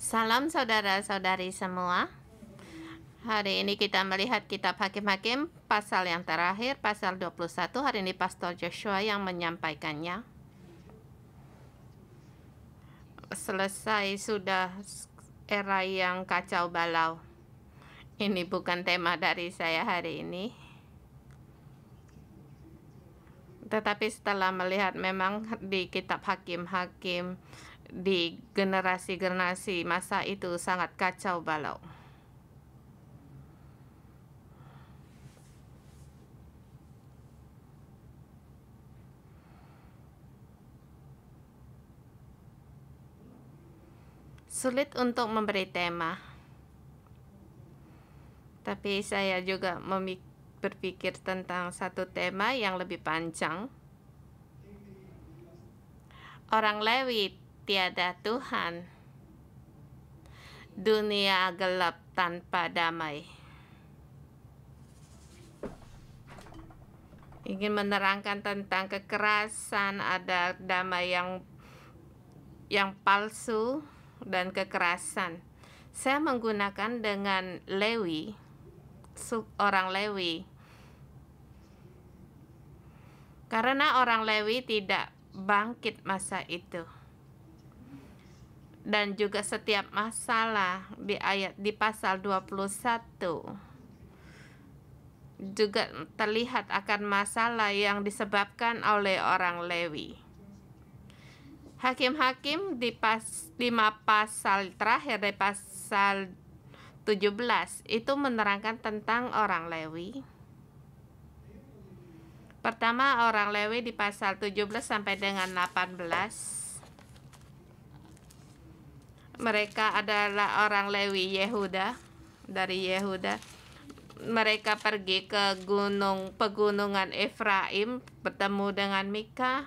Salam saudara-saudari semua. Hari ini kita melihat kitab Hakim-Hakim pasal yang terakhir, pasal 21. Hari ini Pastor Joshua yang menyampaikannya. Selesai sudah era yang kacau balau. Ini bukan tema dari saya hari ini. Tetapi setelah melihat memang di kitab Hakim-Hakim di generasi-generasi masa itu sangat kacau balau. Sulit untuk memberi tema. Tapi saya juga berpikir tentang satu tema yang lebih panjang. Orang Lewi tiada Tuhan. Dunia gelap tanpa damai. Ingin menerangkan tentang kekerasan, ada damai yang palsu dan kekerasan. Saya menggunakan dengan Lewi, orang Lewi. Karena orang Lewi tidak bangkit masa itu. Dan juga setiap masalah di pasal 21 juga terlihat akan masalah yang disebabkan oleh orang Lewi. Hakim-hakim di 5 pasal terakhir dari pasal 17 itu menerangkan tentang orang Lewi. Pertama, orang Lewi di pasal 17 sampai dengan 18. Mereka adalah orang Lewi Yehuda, dari Yehuda. Mereka pergi ke pegunungan Efraim, bertemu dengan Mika.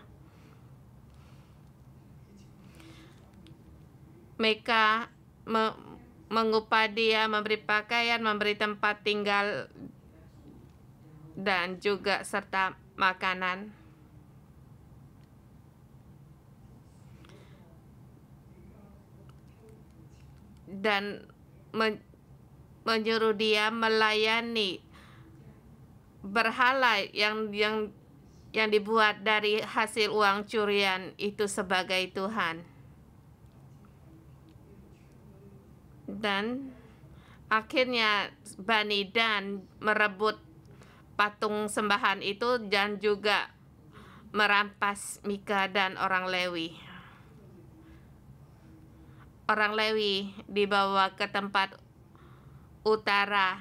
Mika mengupah dia, memberi pakaian, memberi tempat tinggal, dan juga serta makanan. Dan menyuruh dia melayani berhala yang dibuat dari hasil uang curian itu sebagai Tuhan. Dan akhirnya Bani Dan merebut patung sembahan itu dan juga merampas Mika dan orang Lewi. Orang Lewi dibawa ke tempat utara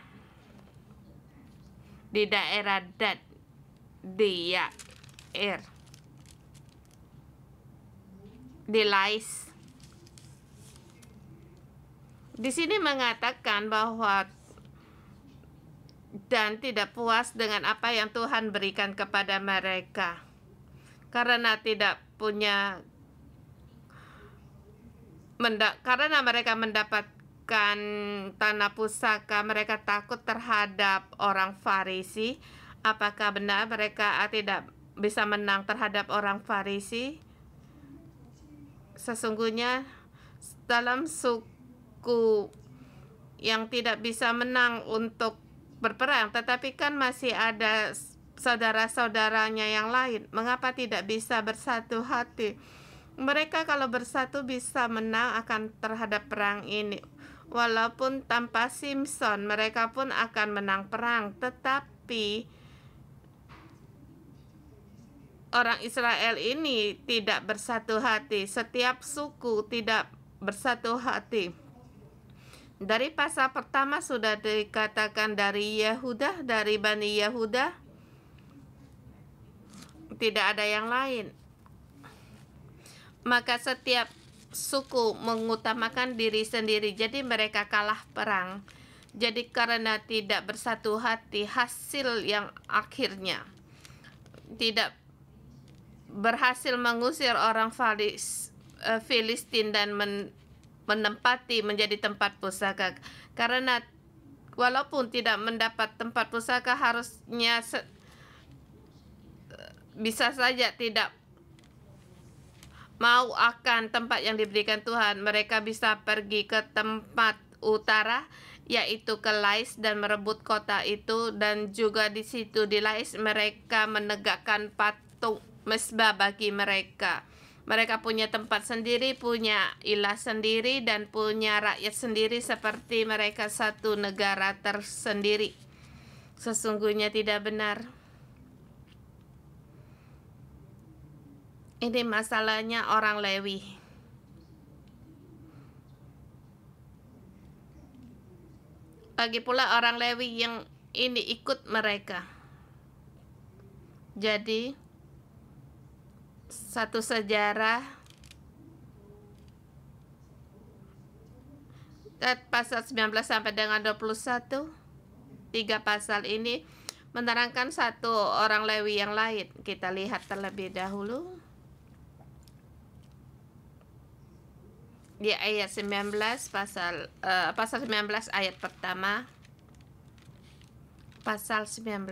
di daerah Dad di Yair, di Lais. Di sini mengatakan bahwa dan tidak puas dengan apa yang Tuhan berikan kepada mereka karena tidak punya karena mereka mendapatkan tanah pusaka, mereka takut terhadap orang Farisi. Apakah benar mereka tidak bisa menang terhadap orang Farisi? Sesungguhnya dalam suku yang tidak bisa menang untuk berperang, tetapi kan masih ada saudara-saudaranya yang lain. Mengapa tidak bisa bersatu hati? Mereka kalau bersatu bisa menang akan terhadap perang ini. Walaupun tanpa Simpson, mereka pun akan menang perang. Tetapi orang Israel ini tidak bersatu hati. Setiap suku tidak bersatu hati. Dari pasal pertama sudah dikatakan dari Yehuda, dari Bani Yehuda, tidak ada yang lain. Maka setiap suku mengutamakan diri sendiri, jadi mereka kalah perang. Jadi karena tidak bersatu hati, hasil yang akhirnya tidak berhasil mengusir orang Filistin dan menempati menjadi tempat pusaka. Karena walaupun tidak mendapat tempat pusaka, harusnya bisa saja tidak mau akan tempat yang diberikan Tuhan, mereka bisa pergi ke tempat utara, yaitu ke Lais, dan merebut kota itu. Dan juga di situ di Lais mereka menegakkan patung mesbah bagi mereka. Mereka punya tempat sendiri, punya ilah sendiri, dan punya rakyat sendiri, seperti mereka satu negara tersendiri. Sesungguhnya tidak benar. Ini masalahnya orang Lewi. Lagi pula orang Lewi yang ini ikut mereka. Jadi satu sejarah, pasal 19 sampai dengan 21, 3 pasal ini menerangkan satu orang Lewi yang lain. Kita lihat terlebih dahulu di ayat 19, pasal 19 ayat pertama. Pasal 19.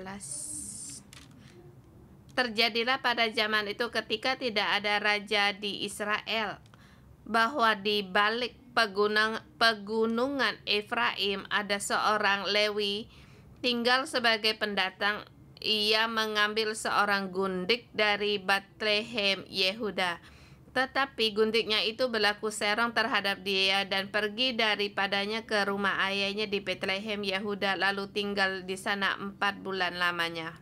Terjadilah pada zaman itu, ketika tidak ada raja di Israel, bahwa di balik pegunungan Efraim ada seorang Lewi tinggal sebagai pendatang. Ia mengambil seorang gundik dari Betlehem Yehuda. Tetapi gundiknya itu berlaku serong terhadap dia dan pergi daripadanya ke rumah ayahnya di Betlehem Yehuda, lalu tinggal di sana 4 bulan lamanya.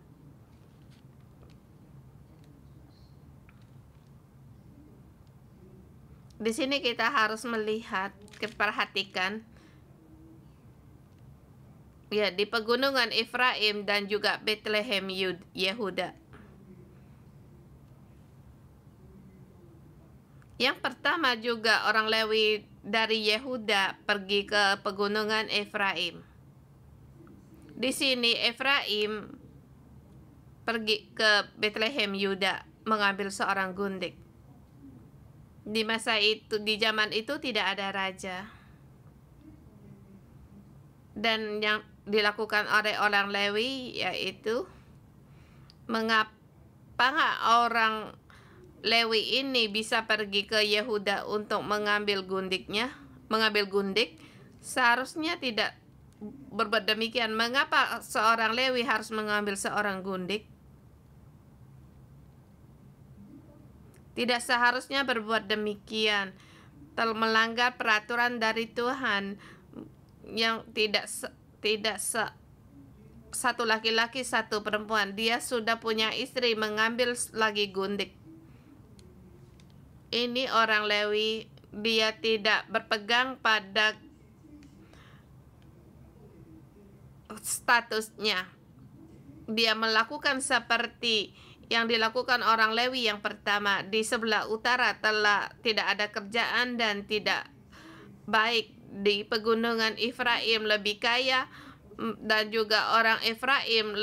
Di sini kita harus melihat, perhatikan, ya, di pegunungan Efraim dan juga Betlehem Yehuda. Yang pertama juga orang Lewi dari Yehuda pergi ke pegunungan Efraim. Di sini Efraim pergi ke Betlehem Yuda mengambil seorang gundik. Di masa itu, di zaman itu tidak ada raja. Dan yang dilakukan oleh orang Lewi yaitu, mengapa orang Lewi ini bisa pergi ke Yehuda untuk mengambil gundiknya, mengambil gundik? Seharusnya tidak berbuat demikian. Mengapa seorang Lewi harus mengambil seorang gundik? Tidak seharusnya berbuat demikian. Melanggar peraturan dari Tuhan yang tidak satu laki-laki satu perempuan. Dia sudah punya istri, mengambil lagi gundik. Ini orang Lewi, dia tidak berpegang pada statusnya. Dia melakukan seperti yang dilakukan orang Lewi yang pertama. Di sebelah utara tidak ada kerjaan dan tidak baik. Di pegunungan Efraim lebih kaya, dan juga orang Efraim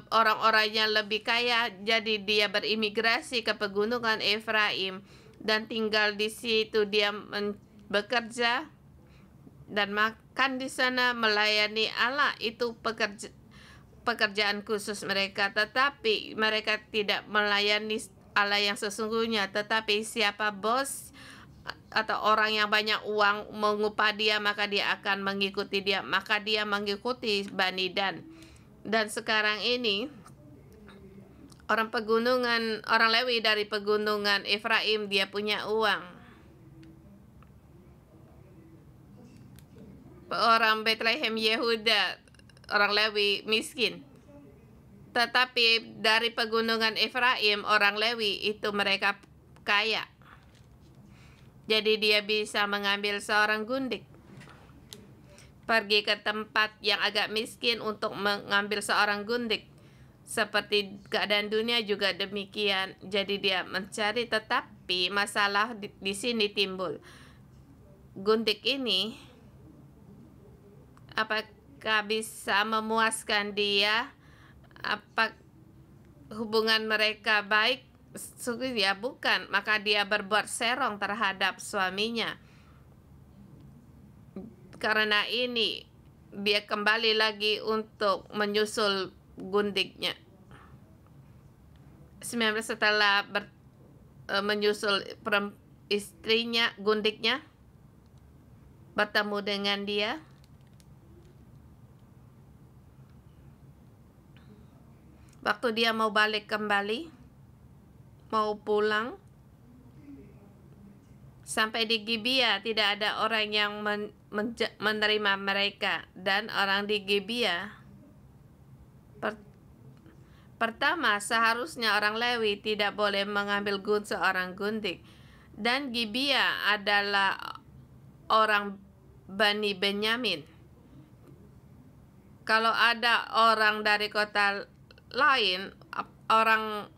orang-orangnya lebih kaya. Jadi dia berimigrasi ke pegunungan Efraim dan tinggal di situ. Dia bekerja dan makan di sana, melayani Allah. Itu pekerjaan khusus mereka. Tetapi mereka tidak melayani Allah yang sesungguhnya. Tetapi siapa bos atau orang yang banyak uang mengupah dia, maka dia akan mengikuti dia. Maka dia mengikuti Bani Dan. Dan sekarang ini orang Lewi dari pegunungan Efraim, dia punya uang. Orang Betlehem Yehuda, orang Lewi miskin. Tetapi dari pegunungan Efraim, orang Lewi itu mereka kaya. Jadi dia bisa mengambil seorang gundik, pergi ke tempat yang agak miskin untuk mengambil seorang gundik. Seperti keadaan dunia juga demikian. Jadi dia mencari, tetapi masalah di sini timbul. Gundik ini apakah bisa memuaskan dia? Apa hubungan mereka baik? Ya bukan. Maka dia berbuat serong terhadap suaminya. Karena ini dia kembali lagi untuk menyusul gundiknya. 19 setelah menyusul istrinya, gundiknya, bertemu dengan dia. Waktu dia mau balik kembali, mau pulang, sampai di Gibea tidak ada orang yang menerima mereka. Dan orang di Gibea, pertama seharusnya orang Lewi tidak boleh mengambil seorang gundik. Dan Gibea adalah orang Bani Benyamin. Kalau ada orang dari kota lain, orang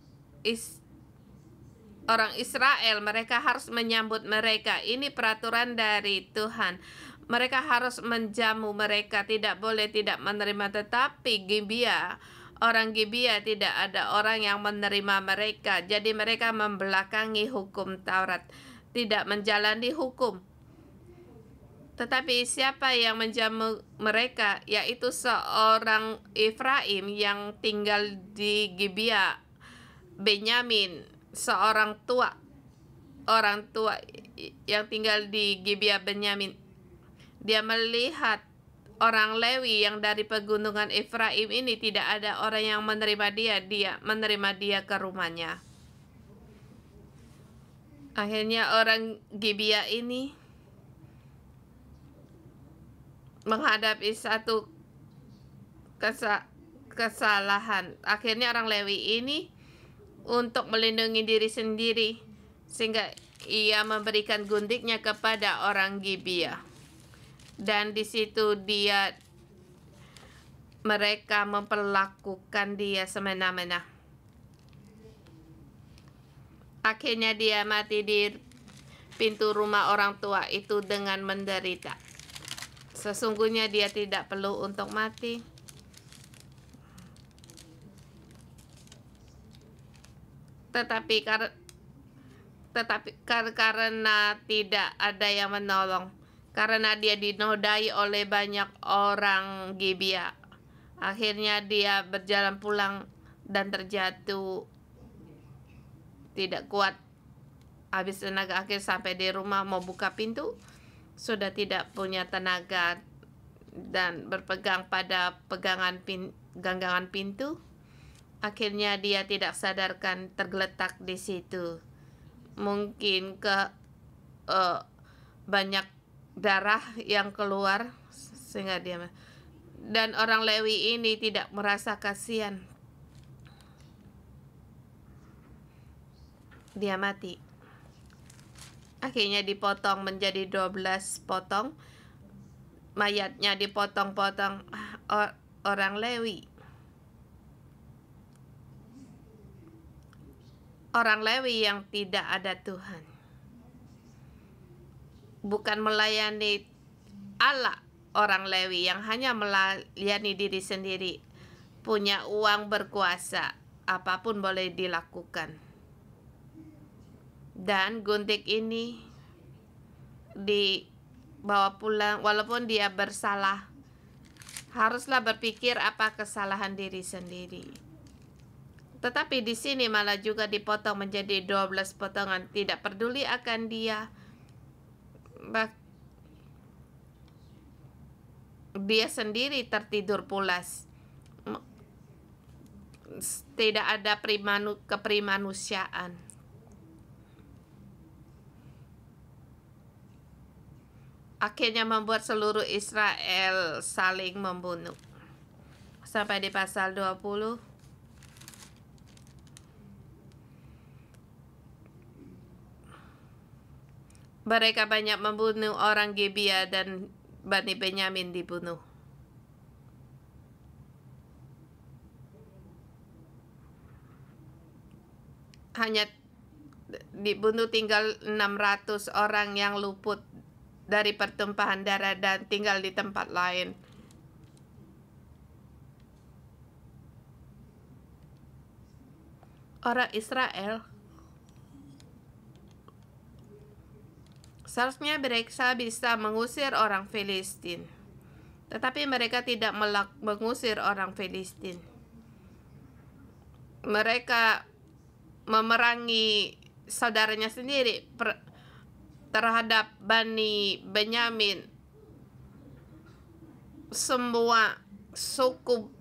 Israel, mereka harus menyambut mereka. Ini peraturan dari Tuhan. Mereka harus menjamu mereka, tidak boleh tidak menerima. Tetapi Gibea, orang Gibea tidak ada orang yang menerima mereka. Jadi mereka membelakangi hukum Taurat, tidak menjalani hukum. Tetapi siapa yang menjamu mereka, yaitu seorang Efraim yang tinggal di Gibea Benyamin, seorang orang tua yang tinggal di Gibea Benyamin. Dia melihat orang Lewi yang dari pegunungan Efraim ini tidak ada orang yang menerima dia menerima dia ke rumahnya. Akhirnya orang Gibea ini menghadapi satu kesalahan. Akhirnya orang Lewi ini untuk melindungi diri sendiri, sehingga ia memberikan gundiknya kepada orang Gibea. Dan di situ mereka memperlakukan dia semena-mena. Akhirnya dia mati di pintu rumah orang tua itu dengan menderita. Sesungguhnya dia tidak perlu untuk mati. Tetapi karena tidak ada yang menolong, karena dia dinodai oleh banyak orang Gibea, akhirnya dia berjalan pulang dan terjatuh, tidak kuat, habis tenaga. Akhir sampai di rumah mau buka pintu, sudah tidak punya tenaga dan berpegang pada ganggangan pintu. Akhirnya dia tidak sadarkan, tergeletak di situ. Mungkin banyak darah yang keluar sehingga dia. Dan orang Lewi ini tidak merasa kasihan. Dia mati. Akhirnya dipotong menjadi 12 potong. Mayatnya dipotong-potong orang Lewi. Orang Lewi yang tidak ada Tuhan. Bukan melayani Allah, orang Lewi yang hanya melayani diri sendiri. Punya uang, berkuasa, apapun boleh dilakukan. Dan gundik ini dibawa pulang, walaupun dia bersalah, haruslah berpikir apa kesalahan diri sendiri. Tetapi di sini malah juga dipotong menjadi 12 potongan, tidak peduli akan dia. Dia sendiri tertidur pulas. Tidak ada keprimanusiaan. Akhirnya membuat seluruh Israel saling membunuh. Sampai di pasal 20. Mereka banyak membunuh orang Gibea dan Bani Benyamin dibunuh. Hanya dibunuh tinggal 600 orang yang luput dari pertumpahan darah dan tinggal di tempat lain. Orang Israel seharusnya mereka bisa mengusir orang Filistin, tetapi mereka tidak mengusir orang Filistin. Mereka memerangi saudaranya sendiri terhadap Bani Benyamin. Semua suku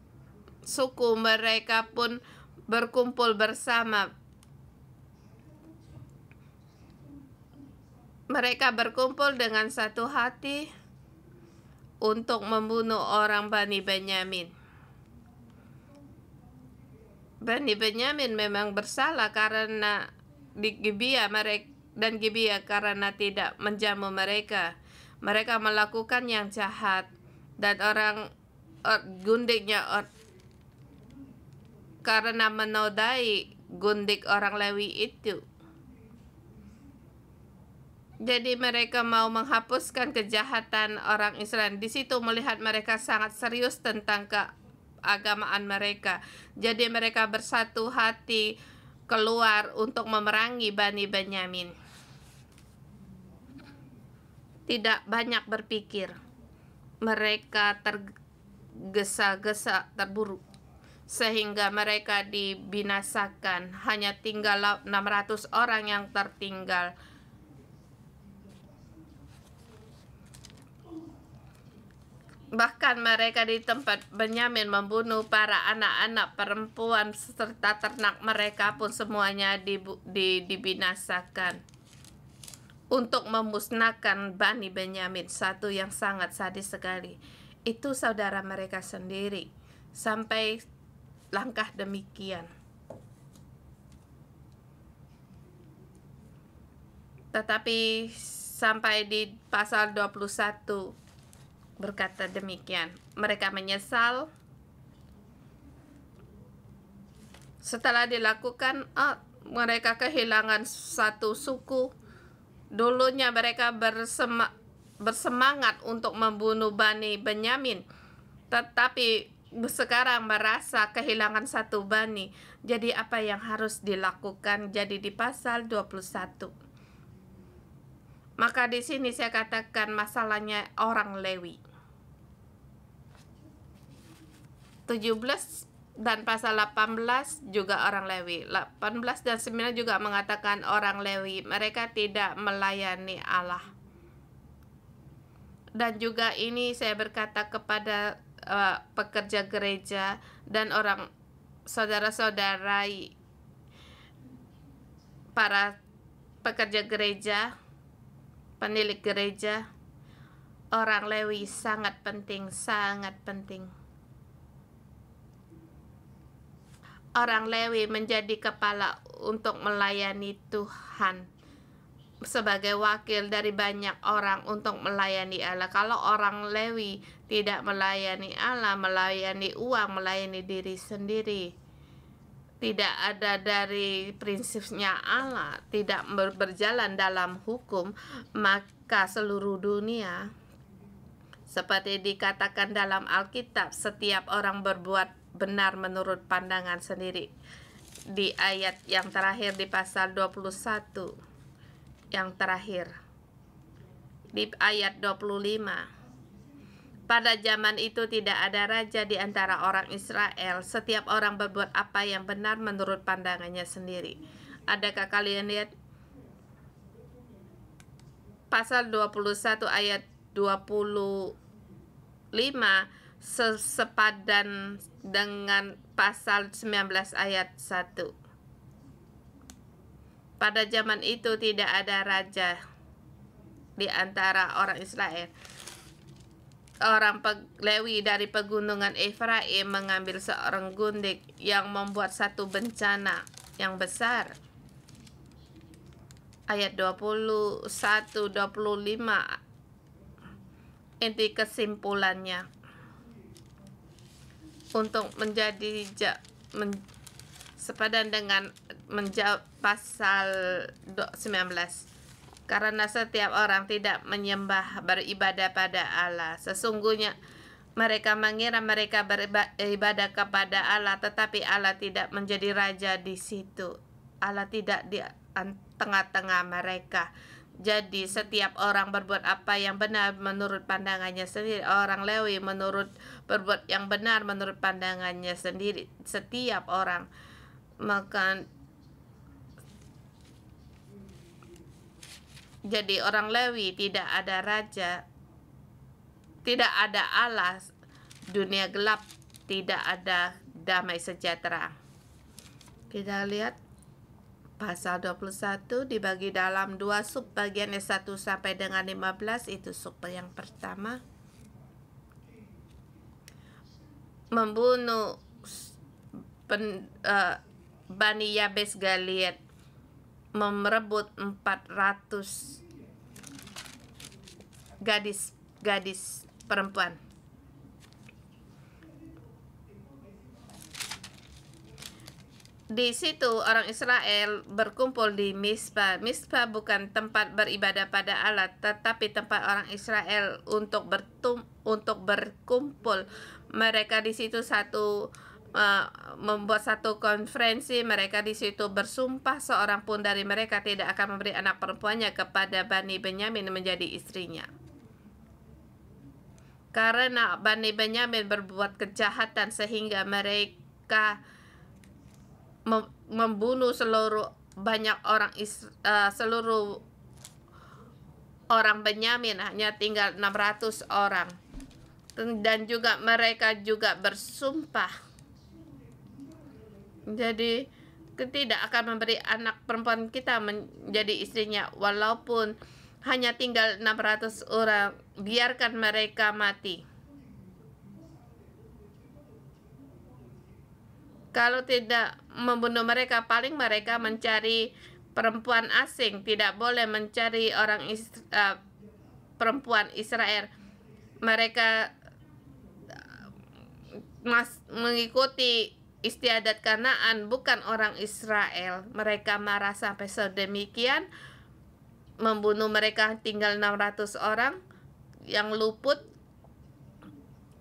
mereka pun berkumpul bersama. Mereka berkumpul dengan satu hati untuk membunuh orang Bani Benyamin. Bani Benyamin memang bersalah karena di Gibeah dan Gibeah karena tidak menjamu mereka. Mereka melakukan yang jahat dan gundiknya karena menodai gundik orang Lewi itu. Jadi mereka mau menghapuskan kejahatan orang Israel. Di situ melihat mereka sangat serius tentang keagamaan mereka. Jadi mereka bersatu hati keluar untuk memerangi Bani Benyamin. Tidak banyak berpikir. Mereka tergesa-gesa, terburu, sehingga mereka dibinasakan. Hanya tinggal 600 orang yang tertinggal. Bahkan mereka di tempat Benyamin membunuh para anak-anak, perempuan, serta ternak mereka pun semuanya dibinasakan. Untuk memusnahkan Bani Benyamin, satu yang sangat sadis sekali. Itu saudara mereka sendiri. Sampai langkah demikian. Tetapi sampai di pasal 21 berkata demikian, mereka menyesal setelah dilakukan. Mereka kehilangan satu suku. Dulunya mereka bersemangat untuk membunuh Bani Benyamin, tetapi sekarang merasa kehilangan satu bani. Jadi apa yang harus dilakukan? Jadi di pasal 21. Maka di sini saya katakan masalahnya orang Lewi. 17 dan pasal 18 juga orang Lewi. 18 dan 9 juga mengatakan orang Lewi. Mereka tidak melayani Allah. Dan juga ini saya berkata kepada pekerja gereja dan orang saudara-saudara para pekerja gereja, penilik gereja, orang Lewi sangat penting, sangat penting. Orang Lewi menjadi kepala untuk melayani Tuhan sebagai wakil dari banyak orang untuk melayani Allah. Kalau orang Lewi tidak melayani Allah, melayani uang, melayani diri sendiri, tidak ada dari prinsipnya Allah, tidak berjalan dalam hukum, maka seluruh dunia, seperti dikatakan dalam Alkitab, setiap orang berbuat benar menurut pandangan sendiri. Di ayat yang terakhir di pasal 21, yang terakhir di ayat 25, pada zaman itu tidak ada raja di antara orang Israel. Setiap orang berbuat apa yang benar menurut pandangannya sendiri. Adakah kalian lihat pasal 21 ayat 25 sepadan dengan pasal 19 ayat 1. Pada zaman itu tidak ada raja di antara orang Israel. Orang Lewi dari pegunungan Efraim mengambil seorang gundik yang membuat satu bencana yang besar. Ayat 21-25, inti kesimpulannya. Untuk menjadi sepadan dengan menjawab pasal 19. Karena setiap orang tidak menyembah, beribadah pada Allah. Sesungguhnya mereka mengira mereka beribadah kepada Allah, tetapi Allah tidak menjadi raja di situ. Allah tidak di tengah-tengah mereka. Jadi setiap orang berbuat apa yang benar menurut pandangannya sendiri. Orang Lewi berbuat yang benar menurut pandangannya sendiri. Setiap orang. Maka Jadi orang Lewi tidak ada raja, tidak ada Allah, dunia gelap, tidak ada damai sejahtera. Kita lihat pasal 21 dibagi dalam 2 sub, bagiannya 1 sampai dengan 15. Itu sub yang pertama. Membunuh Bani Yabes Galiat, merebut 400 gadis perempuan. Di situ orang Israel berkumpul di Mizpah. Mizpah bukan tempat beribadah pada Allah, tetapi tempat orang Israel untuk berkumpul. Mereka di situ membuat satu konferensi. Mereka di situ bersumpah seorang pun dari mereka tidak akan memberi anak perempuannya kepada Bani Benyamin menjadi istrinya. Karena Bani Benyamin berbuat kejahatan sehingga mereka membunuh seluruh orang Benyamin, hanya tinggal 600 orang. Dan juga mereka juga bersumpah, jadi tidak akan memberi anak perempuan kita menjadi istrinya, walaupun hanya tinggal 600 orang, biarkan mereka mati. Kalau tidak membunuh mereka, paling mereka mencari perempuan asing, tidak boleh mencari perempuan Israel. Mereka mengikuti istiadat Kanaan, bukan orang Israel. Mereka marah sampai sedemikian, membunuh mereka tinggal 600 orang yang luput.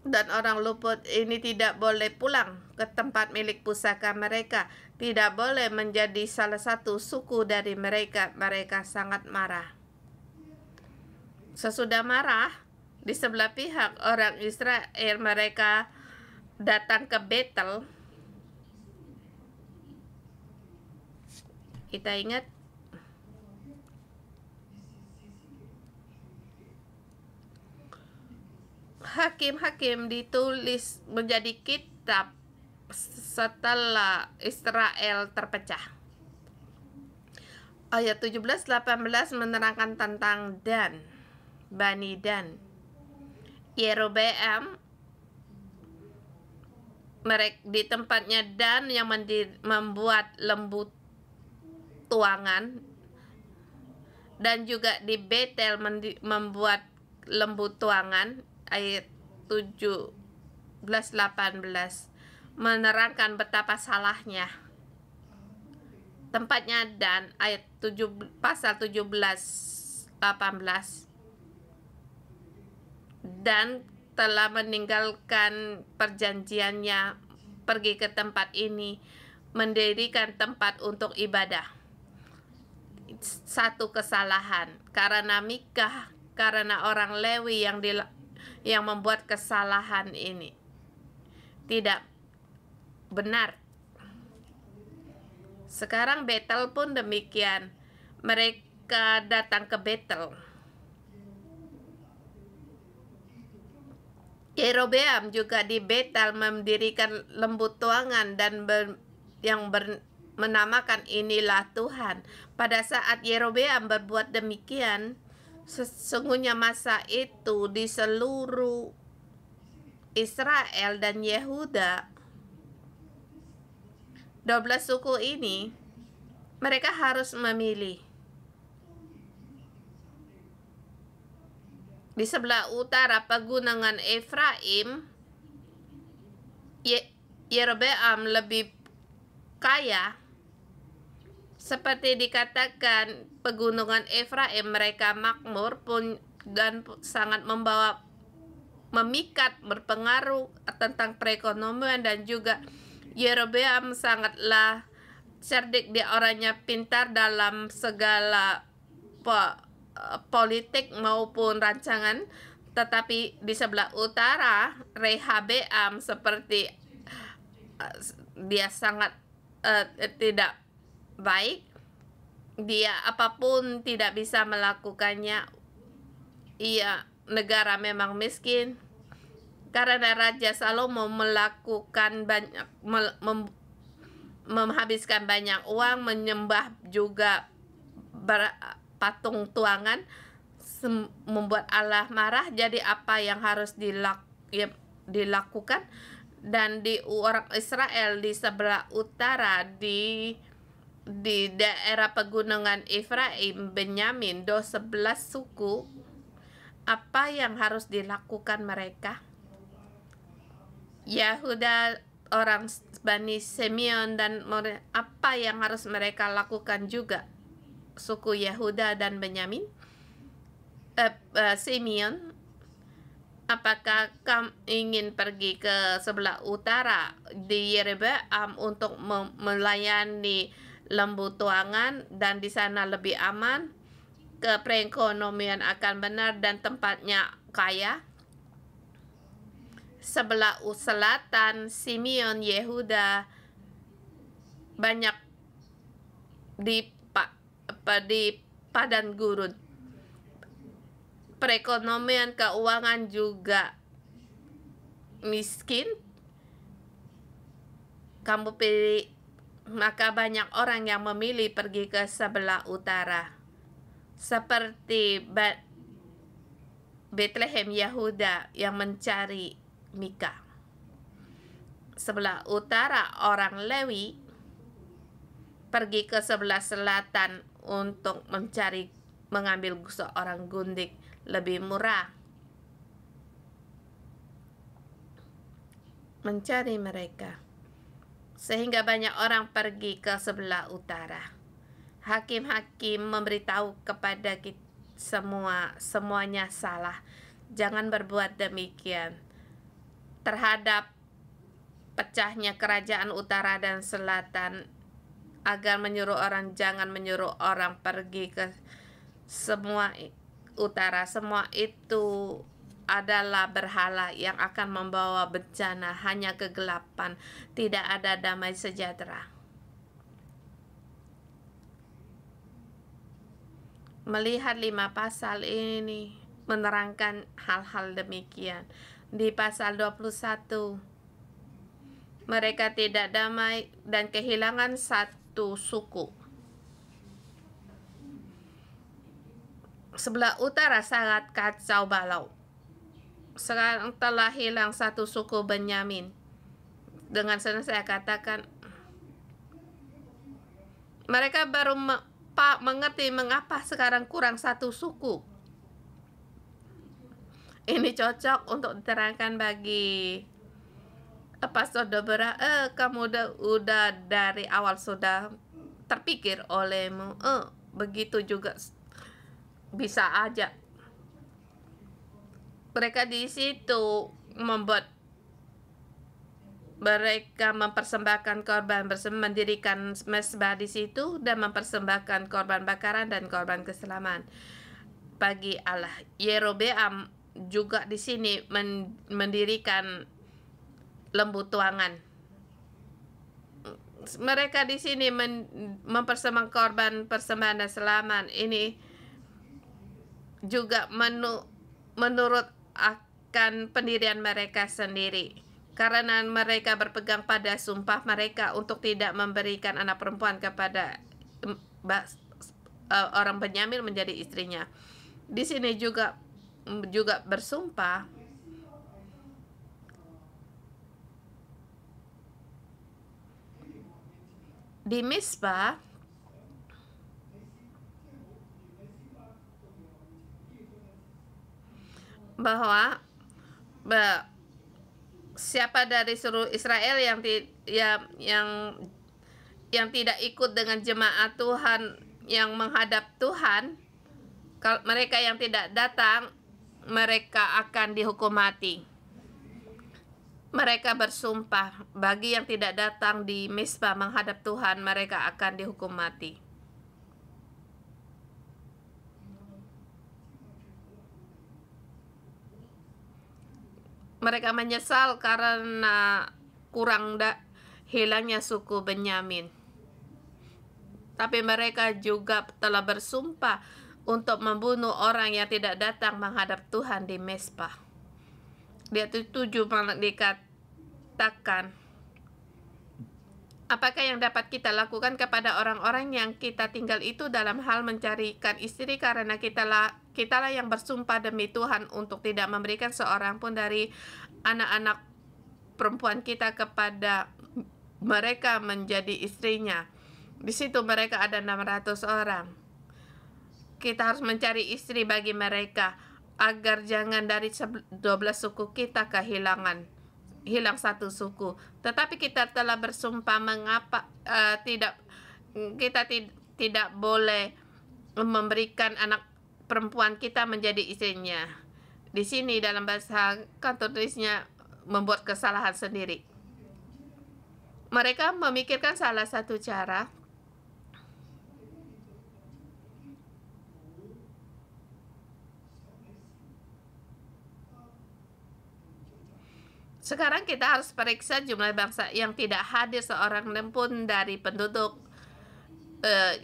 Dan orang luput ini tidak boleh pulang ke tempat milik pusaka mereka, tidak boleh menjadi salah satu suku dari mereka. Mereka sangat marah. Sesudah marah, di sebelah pihak orang Israel, mereka datang ke Betel. Kita ingat Hakim-Hakim ditulis menjadi kitab setelah Israel terpecah. Ayat 17-18 menerangkan tentang Dan, Bani Dan. Yerobeam di tempatnya Dan yang membuat lembu tuangan, dan juga di Betel membuat lembu tuangan. Ayat 17-18 menerangkan betapa salahnya tempatnya Dan. Ayat pasal 17-18, Dan telah meninggalkan perjanjiannya, pergi ke tempat ini, mendirikan tempat untuk ibadah. Satu kesalahan karena Mikah, karena orang Lewi yang membuat kesalahan ini tidak benar. Sekarang Betel pun demikian. Mereka datang ke Betel. Yerobeam juga di Betel mendirikan lembu tuangan dan menamakan inilah Tuhan. Pada saat Yerobeam berbuat demikian, sesungguhnya masa itu di seluruh Israel dan Yehuda, 12 suku ini, mereka harus memilih. Di sebelah utara pegunungan Efraim, Yerobeam lebih kaya. Seperti dikatakan, pegunungan Efraim mereka makmur pun dan sangat memikat, berpengaruh tentang perekonomian, dan juga Yerobeam sangatlah cerdik, dia orangnya pintar dalam segala politik maupun rancangan. Tetapi di sebelah utara Rehabeam seperti dia sangat tidak baik. dia apapun tidak bisa melakukannya. Negara memang miskin karena Raja Salomo melakukan banyak menghabiskan banyak uang, menyembah juga patung tuangan, membuat Allah marah. Jadi apa yang harus dilakukan? Dan di orang Israel di sebelah utara, di daerah pegunungan Efraim, Benyamin, 11 suku, apa yang harus dilakukan mereka? Yahuda, orang Bani Simeon, dan apa yang harus mereka lakukan juga? Suku Yahuda dan Benyamin, Simeon, apakah kamu ingin pergi ke sebelah utara di Yerebaam untuk melayani lembu tuangan dan di sana lebih aman, ke perekonomian akan benar dan tempatnya kaya? Sebelah selatan, Simeon, Yehuda, banyak di padang gurun. Perekonomian, keuangan juga miskin. Kamu pilih, maka banyak orang yang memilih pergi ke sebelah utara. Seperti Bethlehem Yehuda yang mencari Mika. Sebelah utara, orang Lewi pergi ke sebelah selatan untuk mengambil seorang gundik lebih murah, mencari mereka, sehingga banyak orang pergi ke sebelah utara. Hakim-hakim memberitahu kepada kita semuanya salah. Jangan berbuat demikian. Terhadap pecahnya kerajaan utara dan selatan, agar jangan menyuruh orang pergi ke semua utara. Semua itu adalah berhala yang akan membawa bencana, hanya kegelapan, tidak ada damai sejahtera. Melihat 5 pasal ini menerangkan hal-hal demikian. Di pasal 21, mereka tidak damai dan kehilangan satu suku. Sebelah utara sangat kacau balau. Sekarang telah hilang satu suku Benyamin. Dengan senang saya katakan, mereka baru mengerti mengapa sekarang kurang satu suku. Ini cocok untuk diterangkan bagi Pastor Deborah. Kamu udah dari awal sudah terpikir olehmu. Begitu juga bisa aja. Mereka di situ mereka mempersembahkan korban, mendirikan mezbah di situ dan mempersembahkan korban bakaran dan korban keselamatan bagi Allah. Yerobeam juga di sini mendirikan lembu tuangan. Mereka di sini mempersembahkan korban persembahan dan selamat. Ini juga menurut akan pendirian mereka sendiri, karena mereka berpegang pada sumpah mereka untuk tidak memberikan anak perempuan kepada orang Benyamin menjadi istrinya. Di sini juga bersumpah di Mizpah bahwa siapa dari seluruh Israel yang tidak ikut dengan jemaat Tuhan yang menghadap Tuhan, kalau mereka yang tidak datang, mereka akan dihukum mati. Mereka bersumpah, bagi yang tidak datang di Mizpah menghadap Tuhan, mereka akan dihukum mati. Mereka menyesal karena hilangnya suku Benyamin. tapi mereka juga telah bersumpah untuk membunuh orang yang tidak datang menghadap Tuhan di Mezpah. Di ayat 7 dikatakan, apakah yang dapat kita lakukan kepada orang-orang yang kita tinggal itu dalam hal mencarikan istri, karena kitalah yang bersumpah demi Tuhan untuk tidak memberikan seorang pun dari anak-anak perempuan kita kepada mereka menjadi istrinya. Di situ mereka ada 600 orang. Kita harus mencari istri bagi mereka agar jangan dari 12 suku kita hilang satu suku. Tetapi kita telah bersumpah tidak boleh memberikan anak perempuan kita menjadi istrinya. Di sini dalam bahasa kantor tulisnya membuat kesalahan sendiri. Mereka memikirkan salah satu cara Sekarang kita harus periksa jumlah bangsa yang tidak hadir seorang pun dari penduduk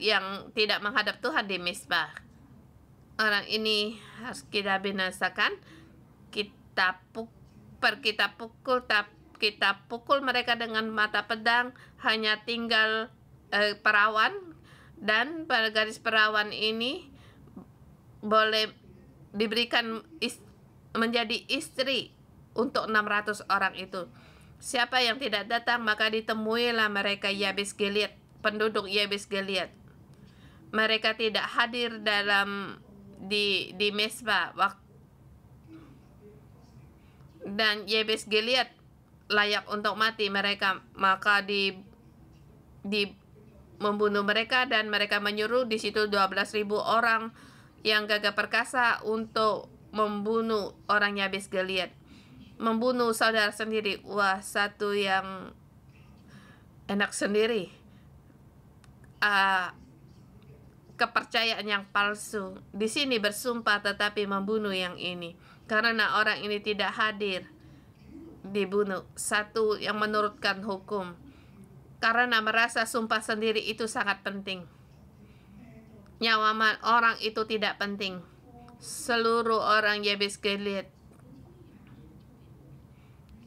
yang tidak menghadap Tuhan di Mezpah. Orang ini harus kita binasakan. Kita pukul mereka dengan mata pedang. Hanya tinggal perawan, dan pada garis perawan ini boleh diberikan menjadi istri untuk 600 orang itu. Siapa yang tidak datang, maka ditemuilah mereka Yabes Gilead, penduduk Yabes Gilead. Mereka tidak hadir di Mezpah, dan Yabes Gilead layak untuk mati mereka, maka membunuh mereka, dan mereka menyuruh di situ 12.000 orang yang gagah perkasa untuk membunuh orang Yabes Gilead. Membunuh saudara sendiri, wah, satu yang enak sendiri. Kepercayaan yang palsu. Di sini bersumpah tetapi membunuh yang ini, karena orang ini tidak hadir, dibunuh. Satu yang menurutkan hukum, karena merasa sumpah sendiri itu sangat penting. Nyawa orang itu tidak penting. Seluruh orang Yabes Gilead,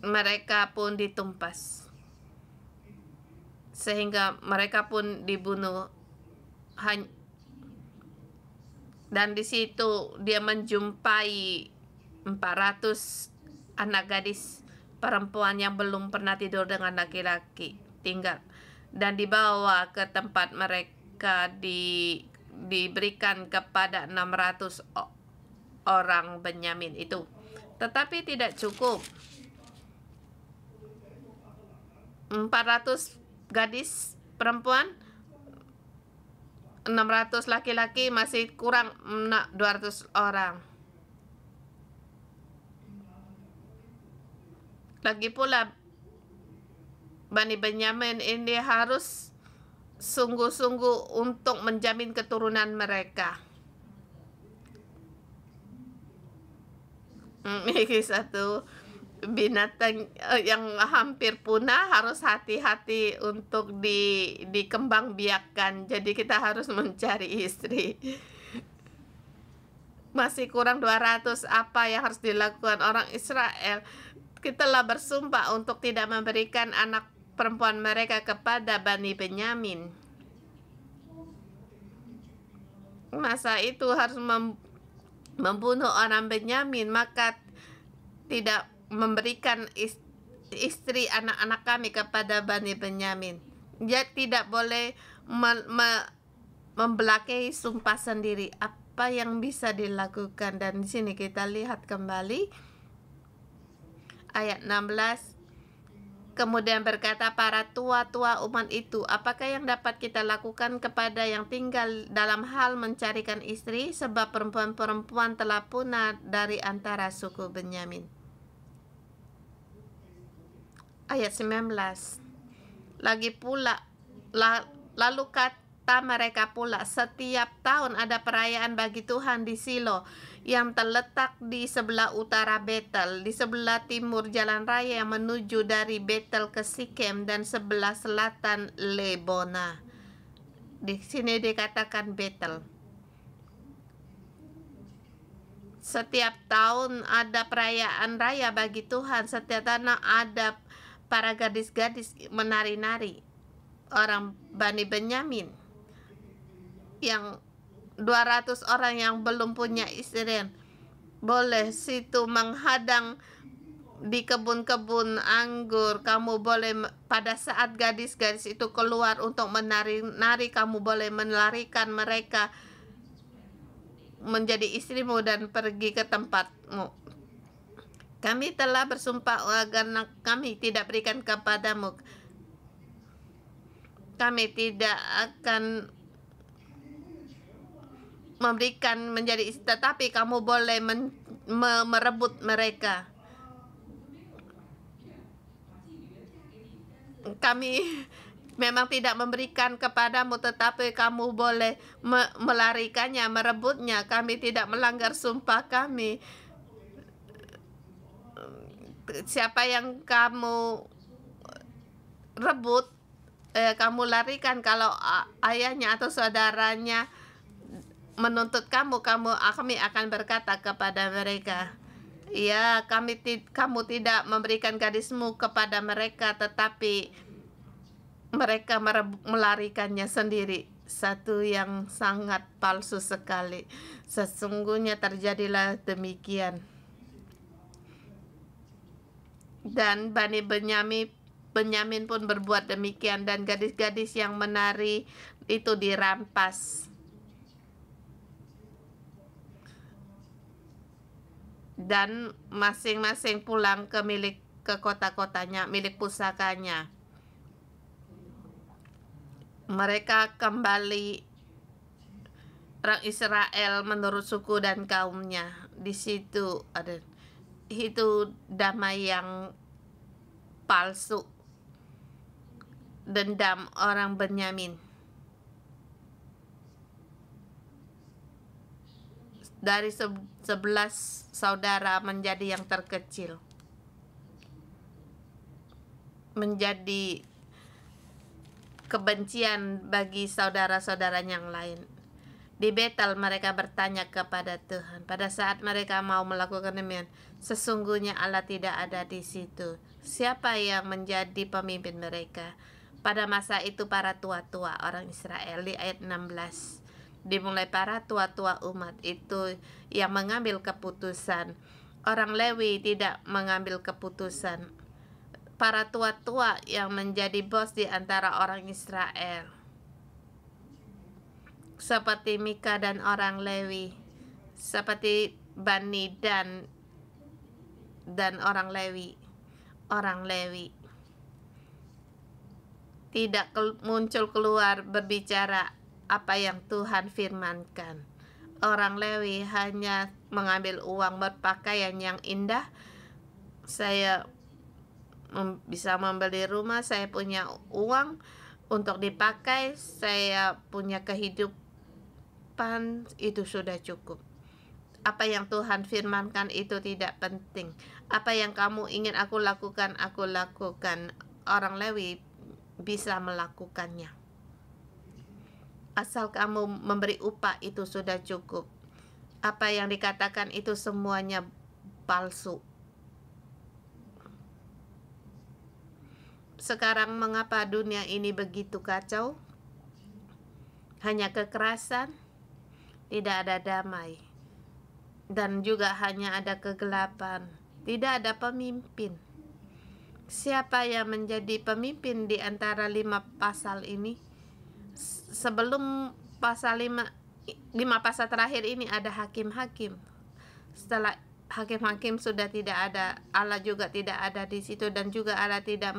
mereka pun ditumpas, sehingga mereka pun dibunuh. Dan di situ dia menjumpai 400 anak gadis perempuan yang belum pernah tidur dengan laki-laki tinggal, dan dibawa ke tempat mereka diberikan kepada 600 orang Benyamin itu. Tetapi tidak cukup. 400 gadis perempuan, 600 laki-laki, masih kurang 200 orang. Lagi pula Bani Benyamin ini harus sungguh-sungguh untuk menjamin keturunan mereka. Ini satu binatang yang hampir punah, harus hati-hati untuk dikembangbiakkan. Jadi kita harus mencari istri. Masih kurang 200, apa yang harus dilakukan orang Israel? Kita telah bersumpah untuk tidak memberikan anak perempuan mereka kepada Bani Benyamin. Masa itu harus membunuh orang Benyamin, maka tidak memberikan istri anak-anak kami kepada Bani Benyamin. Dia tidak boleh membelakai sumpah sendiri. Apa yang bisa dilakukan? Dan di sini kita lihat kembali ayat 16. Kemudian berkata para tua-tua umat itu, apakah yang dapat kita lakukan kepada yang tinggal dalam hal mencarikan istri, sebab perempuan-perempuan telah punah dari antara suku Benyamin. Ayat 19. Lagi pula, lalu kata mereka pula, setiap tahun ada perayaan bagi Tuhan di Silo, yang terletak di sebelah utara Betel, di sebelah timur jalan raya yang menuju dari Betel ke Sikem, dan sebelah selatan Lebona. Di sini dikatakan Betel. Setiap tahun ada perayaan raya bagi Tuhan. Setiap tahun ada para gadis-gadis menari-nari. Orang Bani Benyamin yang 200 orang yang belum punya istri boleh situ menghadang di kebun-kebun anggur. Kamu boleh, pada saat gadis-gadis itu keluar untuk menari-nari, kamu boleh melarikan mereka menjadi istrimu dan pergi ke tempatmu. Kami telah bersumpah agar kami tidak berikan kepadamu. Kami tidak akan memberikan menjadi istri, tetapi kamu boleh merebut mereka. Kami memang tidak memberikan kepadamu, tetapi kamu boleh melarikannya, merebutnya. Kami tidak melanggar sumpah kami. Siapa yang kamu rebut, kamu larikan. Kalau ayahnya atau saudaranya menuntut kamu akan berkata kepada mereka, ya, kamu tidak memberikan gadismu kepada mereka, tetapi mereka melarikannya sendiri. Satu yang sangat palsu sekali. Sesungguhnya terjadilah demikian. Dan Bani Benyamin pun berbuat demikian, dan gadis-gadis yang menari itu dirampas. Dan masing-masing pulang ke kota-kotanya, milik pusakanya. Mereka kembali, orang Israel menurut suku dan kaumnya. Di situ ada itu damai yang palsu. Dendam orang Benyamin. Dari 11 saudara menjadi yang terkecil. Menjadi kebencian bagi saudara-saudaranya yang lain. Di Betel mereka bertanya kepada Tuhan. Pada saat mereka mau melakukan demikian, sesungguhnya Allah tidak ada di situ. Siapa yang menjadi pemimpin mereka? Pada masa itu para tua-tua orang Israel, di ayat 16. Dimulai para tua-tua umat itu yang mengambil keputusan. Orang Lewi tidak mengambil keputusan. Para tua-tua yang menjadi bos di antara orang Israel. Seperti Mika dan orang Lewi. Seperti Bani Dan orang Lewi. Orang Lewi tidak muncul keluar berbicara apa yang Tuhan firmankan. Orang Lewi hanya mengambil uang, berpakaian yang indah. Saya bisa membeli rumah, saya punya uang untuk dipakai, saya punya kehidupan, itu sudah cukup. Apa yang Tuhan firmankan itu tidak penting. Apa yang kamu ingin aku lakukan, aku lakukan. Orang Lewi bisa melakukannya. Asal kamu memberi upah, itu sudah cukup. Apa yang dikatakan itu semuanya palsu. Sekarang mengapa dunia ini begitu kacau? Hanya kekerasan, tidak ada damai. Dan juga hanya ada kegelapan. Tidak ada pemimpin. Siapa yang menjadi pemimpin di antara 5 pasal ini? Sebelum pasal 5 pasal terakhir ini ada hakim-hakim. Setelah hakim-hakim sudah tidak ada, Allah juga tidak ada di situ, dan juga Allah tidak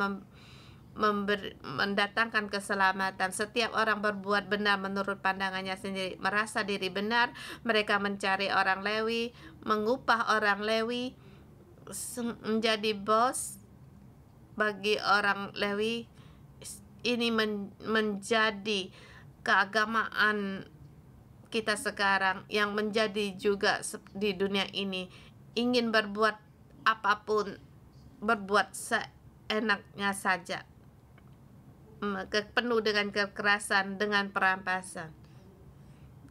mendatangkan keselamatan. Setiap orang berbuat benar menurut pandangannya sendiri, merasa diri benar. Mereka mencari orang Lewi, mengupah orang Lewi, menjadi bos bagi orang Lewi. Ini menjadi keagamaan kita sekarang, yang menjadi juga di dunia ini. Ingin berbuat apapun, berbuat seenaknya saja. penuh dengan kekerasan, dengan perampasan.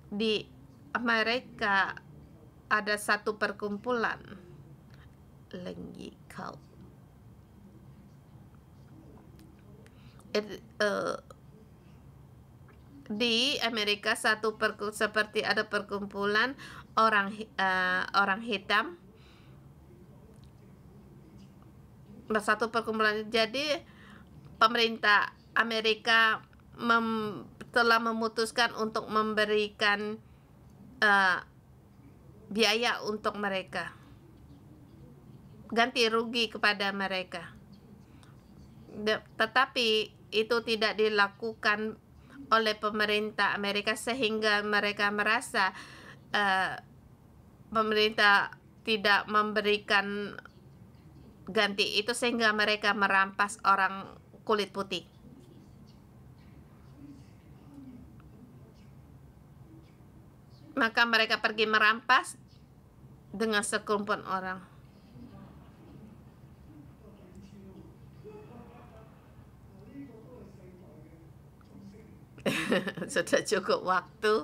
Di Amerika ada satu perkumpulan Lenggi Kau. Di Amerika seperti ada perkumpulan orang hitam, satu perkumpulan. Jadi pemerintah Amerika telah memutuskan untuk memberikan biaya untuk mereka, ganti rugi kepada mereka. Tetapi itu tidak dilakukan oleh pemerintah Amerika, sehingga mereka merasa pemerintah tidak memberikan ganti itu, sehingga mereka merampas orang kulit putih. Maka mereka pergi merampas dengan sekumpulan orang. Sudah cukup waktu.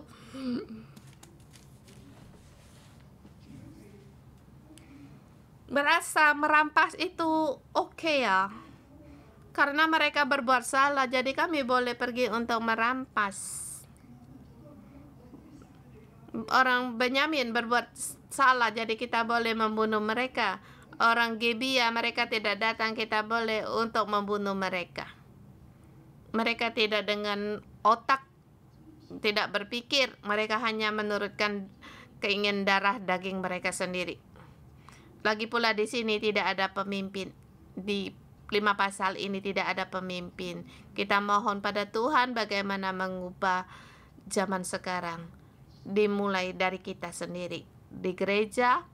Merasa merampas itu oke ya, karena mereka berbuat salah, jadi kami boleh pergi untuk merampas. Orang Benyamin berbuat salah, jadi kita boleh membunuh mereka. Orang Gibeah, mereka tidak datang, kita boleh untuk membunuh mereka. Mereka tidak dengan otak, tidak berpikir, mereka hanya menurutkan keinginan darah daging mereka sendiri. Lagi pula di sini tidak ada pemimpin. Di 5 pasal ini tidak ada pemimpin. Kita mohon pada Tuhan bagaimana mengubah zaman sekarang. Dimulai dari kita sendiri. Di gereja,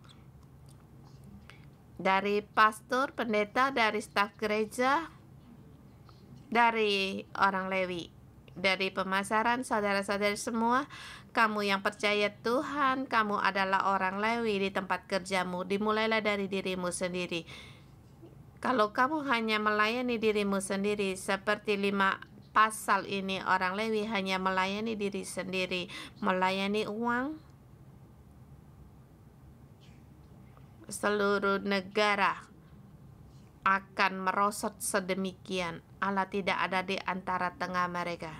dari pastor, pendeta, dari staf gereja, dari orang Lewi, dari pemasaran, saudara-saudari semua, kamu yang percaya Tuhan, kamu adalah orang Lewi di tempat kerjamu. Dimulailah dari dirimu sendiri. Kalau kamu hanya melayani dirimu sendiri, seperti 5 pasal ini, orang Lewi hanya melayani diri sendiri, melayani uang, seluruh negara akan merosot sedemikian. Allah tidak ada di antara tengah mereka.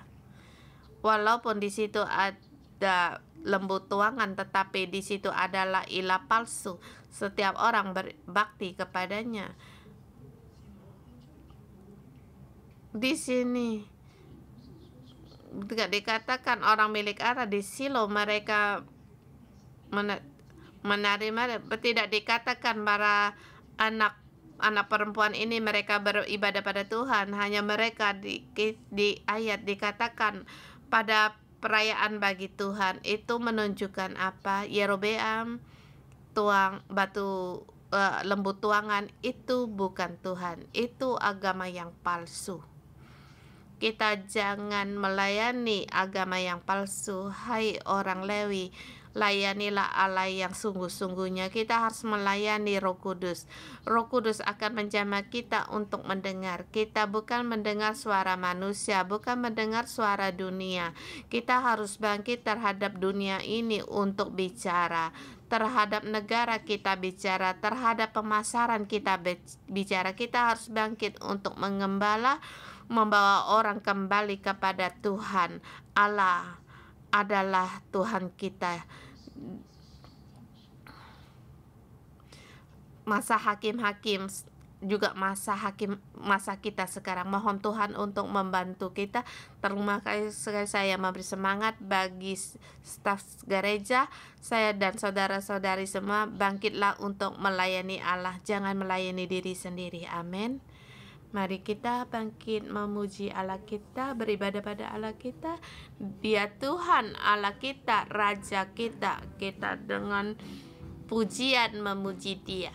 Walaupun di situ ada lembu tuangan, tetapi di situ adalah ilah palsu. Setiap orang berbakti kepadanya. Di sini tidak dikatakan orang milik Allah. Di Silo mereka menerima, tidak dikatakan para anak perempuan ini mereka beribadah pada Tuhan. Hanya mereka di ayat dikatakan pada perayaan bagi Tuhan. Itu menunjukkan apa? Yerobeam tuang batu lembu tuangan itu bukan Tuhan, itu agama yang palsu. Kita jangan melayani agama yang palsu. Hai orang Lewi, layanilah Allah yang sungguh-sungguhnya. Kita harus melayani Roh Kudus. Roh Kudus akan menjamah kita untuk mendengar. Kita bukan mendengar suara manusia, bukan mendengar suara dunia. Kita harus bangkit terhadap dunia ini untuk bicara. Terhadap negara kita bicara, terhadap pemasaran kita bicara. Kita harus bangkit untuk mengembala, membawa orang kembali kepada Tuhan. Allah adalah Tuhan kita. Masa hakim-hakim juga masa kita sekarang. Mohon Tuhan untuk membantu kita. Terima kasih, saya memberi semangat bagi staf gereja saya dan saudara-saudari semua. Bangkitlah untuk melayani Allah, jangan melayani diri sendiri. Amin. Mari kita bangkit memuji Allah kita, beribadah pada Allah kita. Dia Tuhan Allah kita, Raja kita. Kita dengan pujian memuji Dia.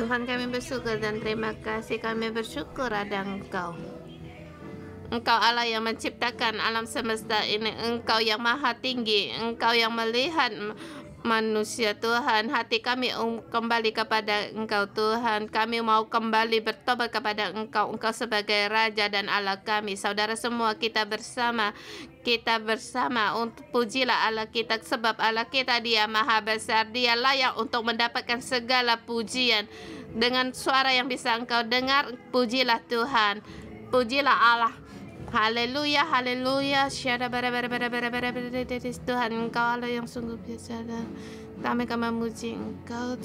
Tuhan, kami bersyukur dan terima kasih. Kami bersyukur ada Engkau. Engkau Allah yang menciptakan alam semesta ini. Engkau yang maha tinggi. Engkau yang melihat manusia, Tuhan. Hati kami kembali kepada Engkau, Tuhan. Kami mau kembali bertobat kepada Engkau. Engkau sebagai Raja dan Allah kami. Saudara semua, kita bersama untuk pujilah Allah kita, sebab Allah kita Dia maha besar. Dia layak untuk mendapatkan segala pujian. Dengan suara yang bisa engkau dengar, pujilah Tuhan, pujilah Allah. Haleluya, haleluya. Tuhan, Engkau Allah yang sungguh biasa. Kami memuji Engkau,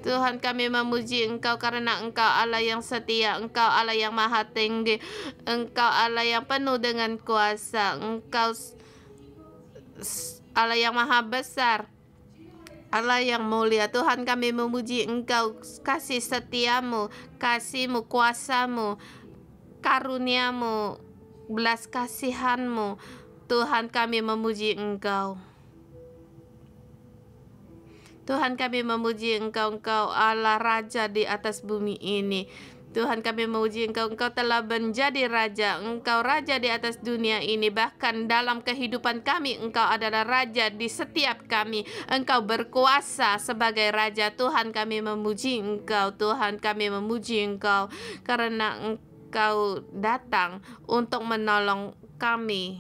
Tuhan. Kami memuji Engkau karena Engkau Allah yang setia, Engkau Allah yang maha tinggi, Engkau Allah yang penuh dengan kuasa, Engkau Allah yang maha besar, Allah yang mulia. Tuhan, kami memuji Engkau, kasih setiamu, kasih-Mu, kuasa-Mu, karunia-Mu, belas kasihan-Mu. Tuhan, kami memuji Engkau. Tuhan, kami memuji Engkau, Engkau Allah Raja di atas bumi ini. Tuhan, kami memuji Engkau, Engkau telah menjadi Raja, Engkau Raja di atas dunia ini. Bahkan dalam kehidupan kami, Engkau adalah Raja di setiap kami. Engkau berkuasa sebagai Raja. Tuhan, kami memuji Engkau. Tuhan, kami memuji Engkau karena Engkau datang untuk menolong kami.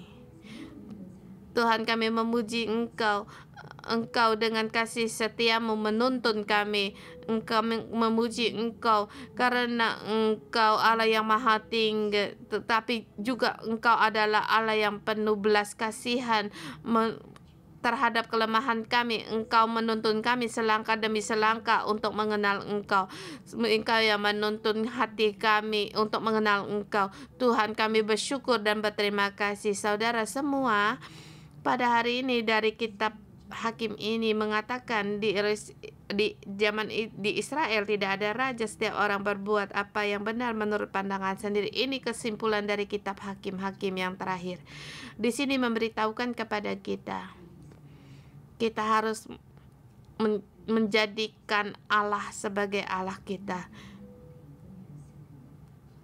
Tuhan, kami memuji Engkau. Engkau dengan kasih setiamu menuntun kami. Engkau memuji Engkau karena Engkau Allah yang maha tinggi, tetapi juga Engkau adalah Allah yang penuh belas kasihan terhadap kelemahan kami. Engkau menuntun kami selangkah demi selangkah untuk mengenal Engkau. Engkau yang menuntun hati kami untuk mengenal Engkau. Tuhan, kami bersyukur dan berterima kasih. Saudara semua, pada hari ini dari kitab Hakim ini mengatakan di zaman di Israel tidak ada raja, setiap orang berbuat apa yang benar menurut pandangan sendiri. Ini kesimpulan dari kitab Hakim-Hakim yang terakhir. Di sini memberitahukan kepada kita harus menjadikan Allah sebagai Allah kita.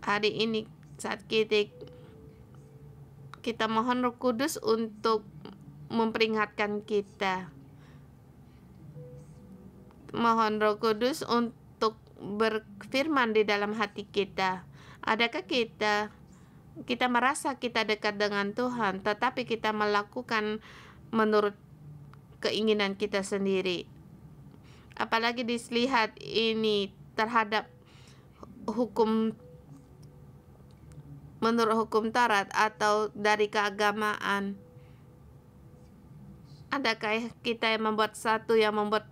Hari ini saat kita mohon Roh Kudus untuk memperingatkan kita. Mohon Roh Kudus untuk berfirman di dalam hati kita. Adakah kita merasa kita dekat dengan Tuhan, tetapi kita melakukan menurut keinginan kita sendiri? Apalagi dilihat ini terhadap hukum, menurut hukum Taurat atau dari keagamaan. Adakah kita yang membuat satu yang membuat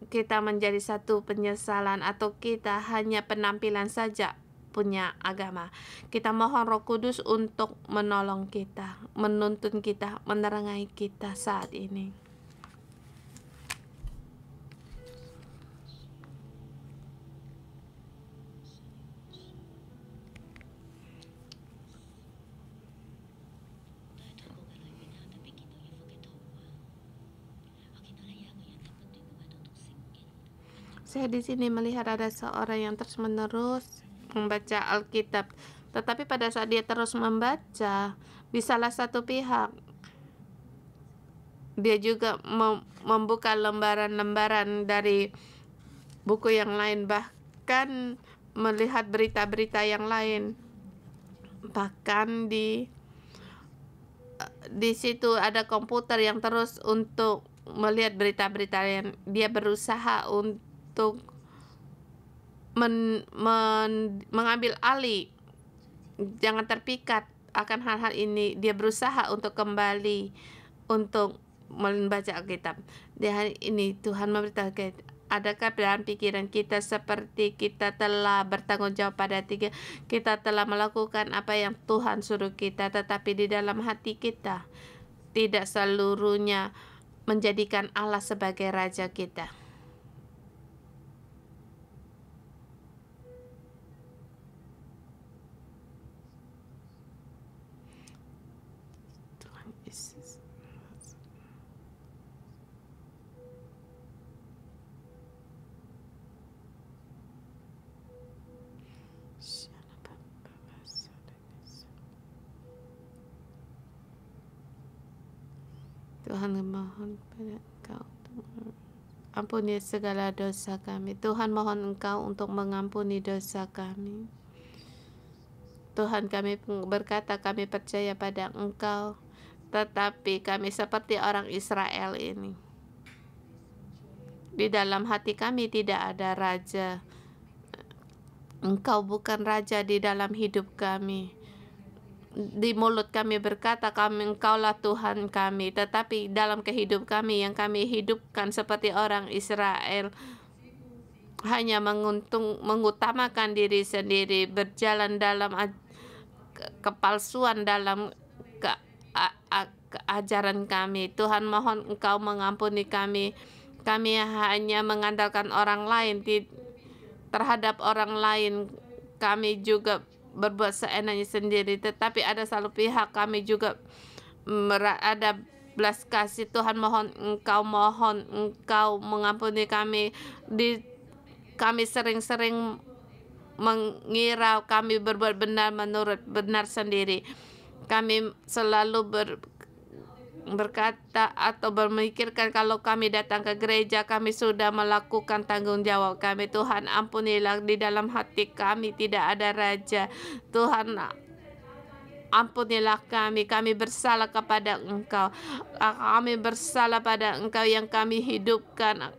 kita menjadi satu penyesalan, atau kita hanya penampilan saja punya agama? Kita mohon Roh Kudus untuk menolong kita, menuntun kita, menerangi kita saat ini. Saya di sini melihat ada seorang yang terus-menerus membaca Alkitab, tetapi pada saat dia terus membaca, di salah satu pihak dia juga membuka lembaran-lembaran dari buku yang lain, bahkan melihat berita-berita yang lain. Bahkan di situ ada komputer yang terus untuk melihat berita-berita yang dia berusaha untuk mengambil alih, jangan terpikat akan hal-hal ini. Dia berusaha untuk kembali untuk membaca Alkitab. Di hari ini Tuhan memberitahu, adakah dalam pikiran kita seperti kita telah bertanggung jawab pada kita telah melakukan apa yang Tuhan suruh kita, tetapi di dalam hati kita tidak seluruhnya menjadikan Allah sebagai Raja kita. Tuhan mohon pada Engkau ampuni segala dosa kami. Tuhan mohon Engkau untuk mengampuni dosa kami. Tuhan, kami berkata kami percaya pada Engkau, tetapi kami seperti orang Israel ini. Di dalam hati kami tidak ada raja. Engkau bukan raja di dalam hidup kami. Di mulut kami berkata Engkaulah Tuhan kami, tetapi dalam kehidupan kami yang kami hidupkan seperti orang Israel, hanya mengutamakan diri sendiri, berjalan dalam kepalsuan dalam ajaran kami. Tuhan, mohon Engkau mengampuni kami. Kami hanya mengandalkan orang lain, terhadap orang lain kami juga berbuat seenaknya sendiri, tetapi ada satu pihak kami juga ada belas kasih. Tuhan, mohon Engkau mengampuni kami. Kami sering-sering mengira kami berbuat benar menurut benar sendiri. Kami selalu berkata atau bermikirkan kalau kami datang ke gereja kami sudah melakukan tanggung jawab kami. Tuhan, ampunilah, di dalam hati kami tidak ada raja. Tuhan, ampunilah kami bersalah kepada Engkau. Kami bersalah pada Engkau yang kami hidupkan,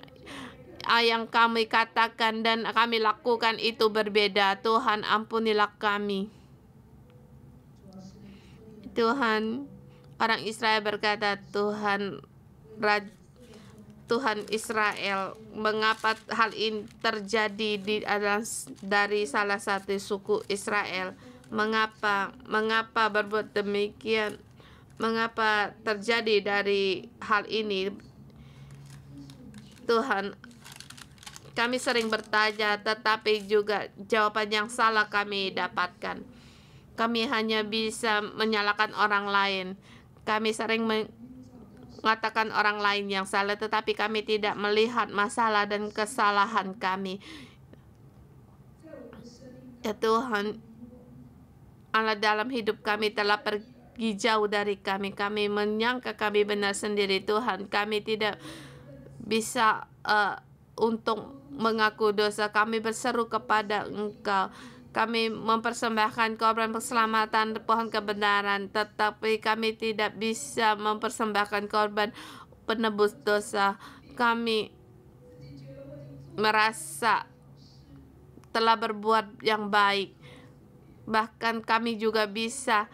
yang kami katakan dan kami lakukan itu berbeda. Tuhan, ampunilah kami. Tuhan, orang Israel berkata, Tuhan Israel, mengapa hal ini terjadi dari salah satu suku Israel? Mengapa berbuat demikian? Mengapa terjadi dari hal ini? Tuhan, kami sering bertanya, tetapi juga jawaban yang salah kami dapatkan. Kami hanya bisa menyalahkan orang lain. Kami sering mengatakan orang lain yang salah, tetapi kami tidak melihat masalah dan kesalahan kami. Ya Tuhan, Allah dalam hidup kami telah pergi jauh dari kami. Kami menyangka kami benar sendiri. Tuhan, kami tidak bisa untuk mengaku dosa. Kami berseru kepada Engkau. Kami mempersembahkan korban keselamatan, pohon kebenaran, tetapi kami tidak bisa mempersembahkan korban penebus dosa. Kami merasa telah berbuat yang baik. Bahkan kami juga bisa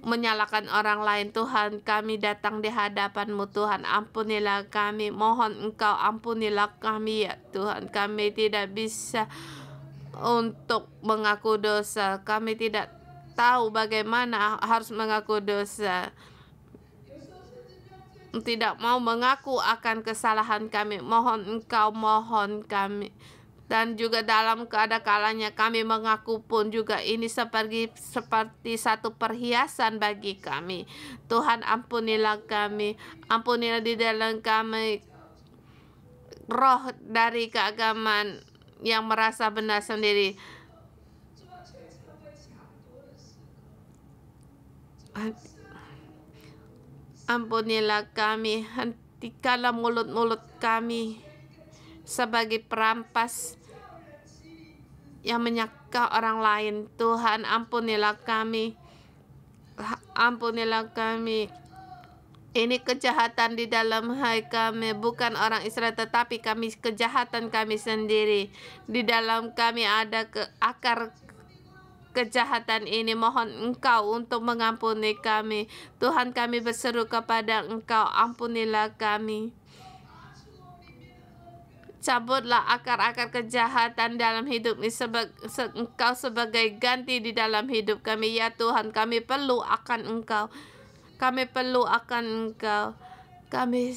menyalahkan orang lain. Tuhan, kami datang di hadapan-Mu. Tuhan, ampunilah kami. Mohon Engkau ampunilah kami ya Tuhan. Kami tidak bisa untuk mengaku dosa. Kami tidak tahu bagaimana harus mengaku dosa. Tidak mau mengaku akan kesalahan kami. Mohon Engkau, mohon kami. Dan juga dalam keadakalanya kami mengaku pun juga ini seperti satu perhiasan bagi kami. Tuhan, ampunilah kami. Ampunilah di dalam kami roh dari keagamaan yang merasa benar sendiri. Ampunilah kami. Hentikanlah mulut-mulut kami sebagai perampas yang menyakiti orang lain. Tuhan, ampunilah kami. Ampunilah kami. Ini kejahatan di dalam hati kami, bukan orang Israel, tetapi kejahatan kami sendiri. Di dalam kami ada akar kejahatan ini. Mohon Engkau untuk mengampuni kami. Tuhan, kami berseru kepada Engkau, ampunilah kami. Cabutlah akar-akar kejahatan dalam hidup ini. Engkau sebagai ganti di dalam hidup kami. Ya Tuhan, kami perlu akan Engkau. Kami perlu akan Engkau. Kami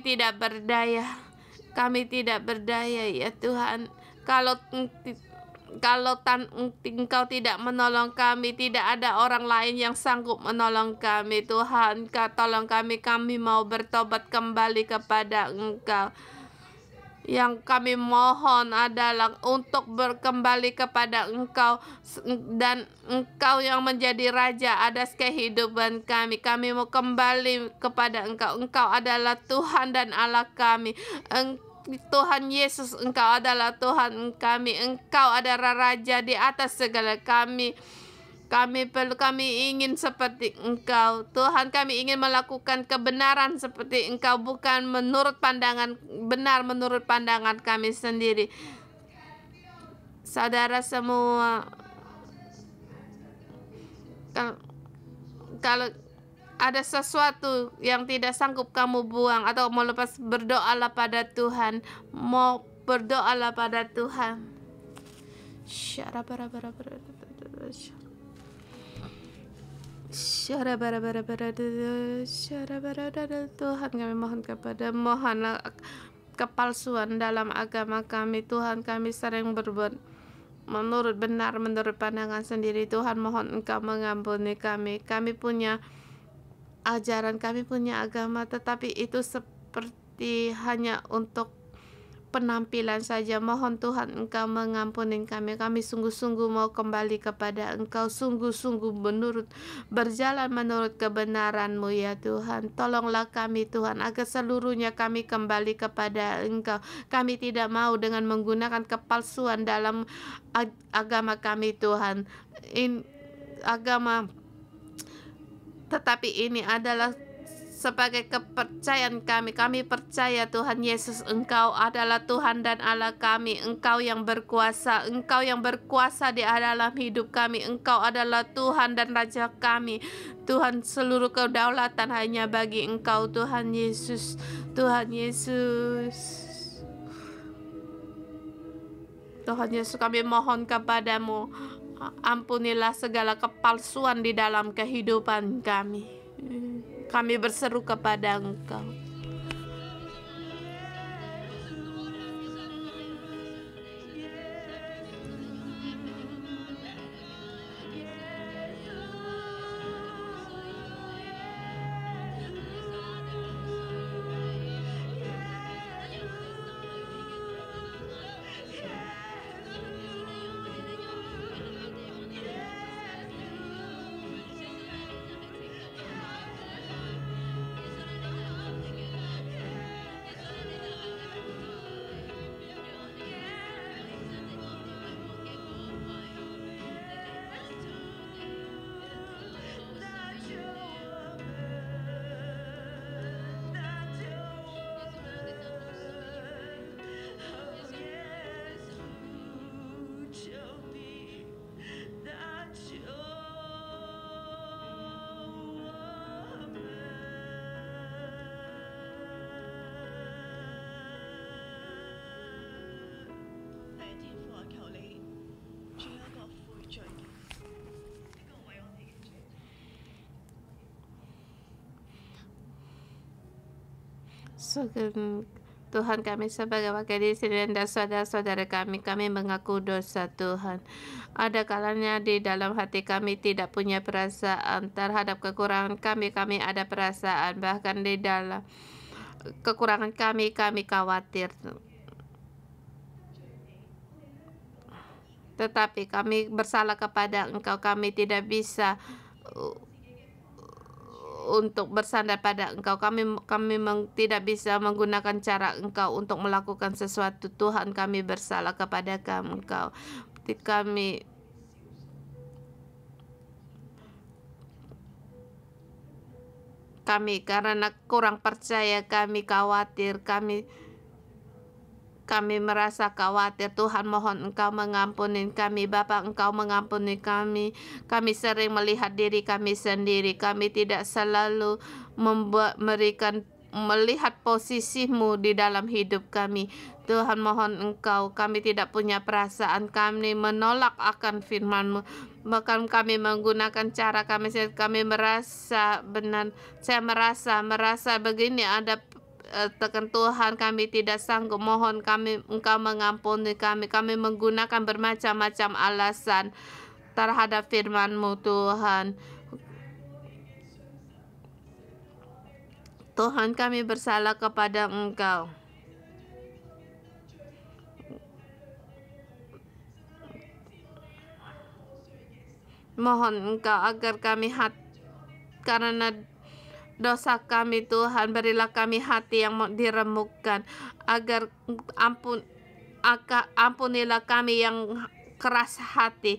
tidak berdaya. Kami tidak berdaya ya Tuhan. Kalau Engkau tidak menolong kami, tidak ada orang lain yang sanggup menolong kami. Tuhan, tolong kami mau bertobat kembali kepada Engkau. Yang kami mohon adalah untuk berkembali kepada Engkau, dan Engkau yang menjadi Raja atas kehidupan kami. Kami mau kembali kepada Engkau. Engkau adalah Tuhan dan Allah kami. Tuhan Yesus, Engkau adalah Tuhan kami. Engkau adalah Raja di atas segala kami. Kami ingin seperti Engkau. Tuhan, kami ingin melakukan kebenaran seperti Engkau, bukan menurut pandangan menurut pandangan kami sendiri. Saudara semua, kalau ada sesuatu yang tidak sanggup kamu buang atau mau lepas, berdoalah pada Tuhan. Berdoalah pada Tuhan. Tuhan, kami mohon mohonlah kepalsuan dalam agama kami. Tuhan, kami sering berbuat menurut pandangan sendiri. Tuhan, mohon Engkau mengampuni kami. Kami punya ajaran, kami punya agama, tetapi itu seperti hanya untuk penampilan saja. Mohon Tuhan Engkau mengampuni kami. Kami sungguh-sungguh mau kembali kepada Engkau, sungguh-sungguh berjalan menurut kebenaran-Mu ya Tuhan. Tolonglah kami Tuhan, agar seluruhnya kami kembali kepada Engkau. Kami tidak mau dengan menggunakan kepalsuan dalam agama kami Tuhan. Tetapi ini adalah sebagai kepercayaan kami. Kami percaya Tuhan Yesus, Engkau adalah Tuhan dan Allah kami. Engkau yang berkuasa. Engkau yang berkuasa di dalam hidup kami. Engkau adalah Tuhan dan Raja kami. Tuhan, seluruh kedaulatan hanya bagi Engkau, Tuhan Yesus. Tuhan Yesus. Tuhan Yesus, kami mohon kepadamu, ampunilah segala kepalsuan di dalam kehidupan kami. Kami berseru kepada Engkau. Tuhan, kami sebagai wakil di sini dan saudara-saudara kami mengaku dosa Tuhan. Ada kalanya di dalam hati kami tidak punya perasaan terhadap kekurangan kami ada perasaan. Bahkan di dalam kekurangan kami khawatir. Tetapi kami bersalah kepada Engkau, kami tidak bisa untuk bersandar pada Engkau. Kami tidak bisa menggunakan cara Engkau untuk melakukan sesuatu. Tuhan, kami bersalah kepada Engkau. Kami karena kurang percaya, kami khawatir, kami merasa khawatir. Tuhan, mohon Engkau mengampuni kami. Bapa, Engkau mengampuni kami. Kami sering melihat diri kami sendiri. Kami tidak selalu melihat posisi-Mu di dalam hidup kami. Tuhan, mohon Engkau, kami tidak punya perasaan. Kami menolak akan firman-Mu. Bahkan kami menggunakan cara kami merasa benar. Saya merasa begini, ada tekan Tuhan, kami tidak sanggup. Mohon Engkau mengampuni kami. Kami menggunakan bermacam-macam alasan terhadap firman-Mu Tuhan. Tuhan, kami bersalah kepada Engkau. Mohon Engkau agar kami karena dosa kami Tuhan, berilah kami hati yang diremukkan, agar ampunilah kami yang keras hati.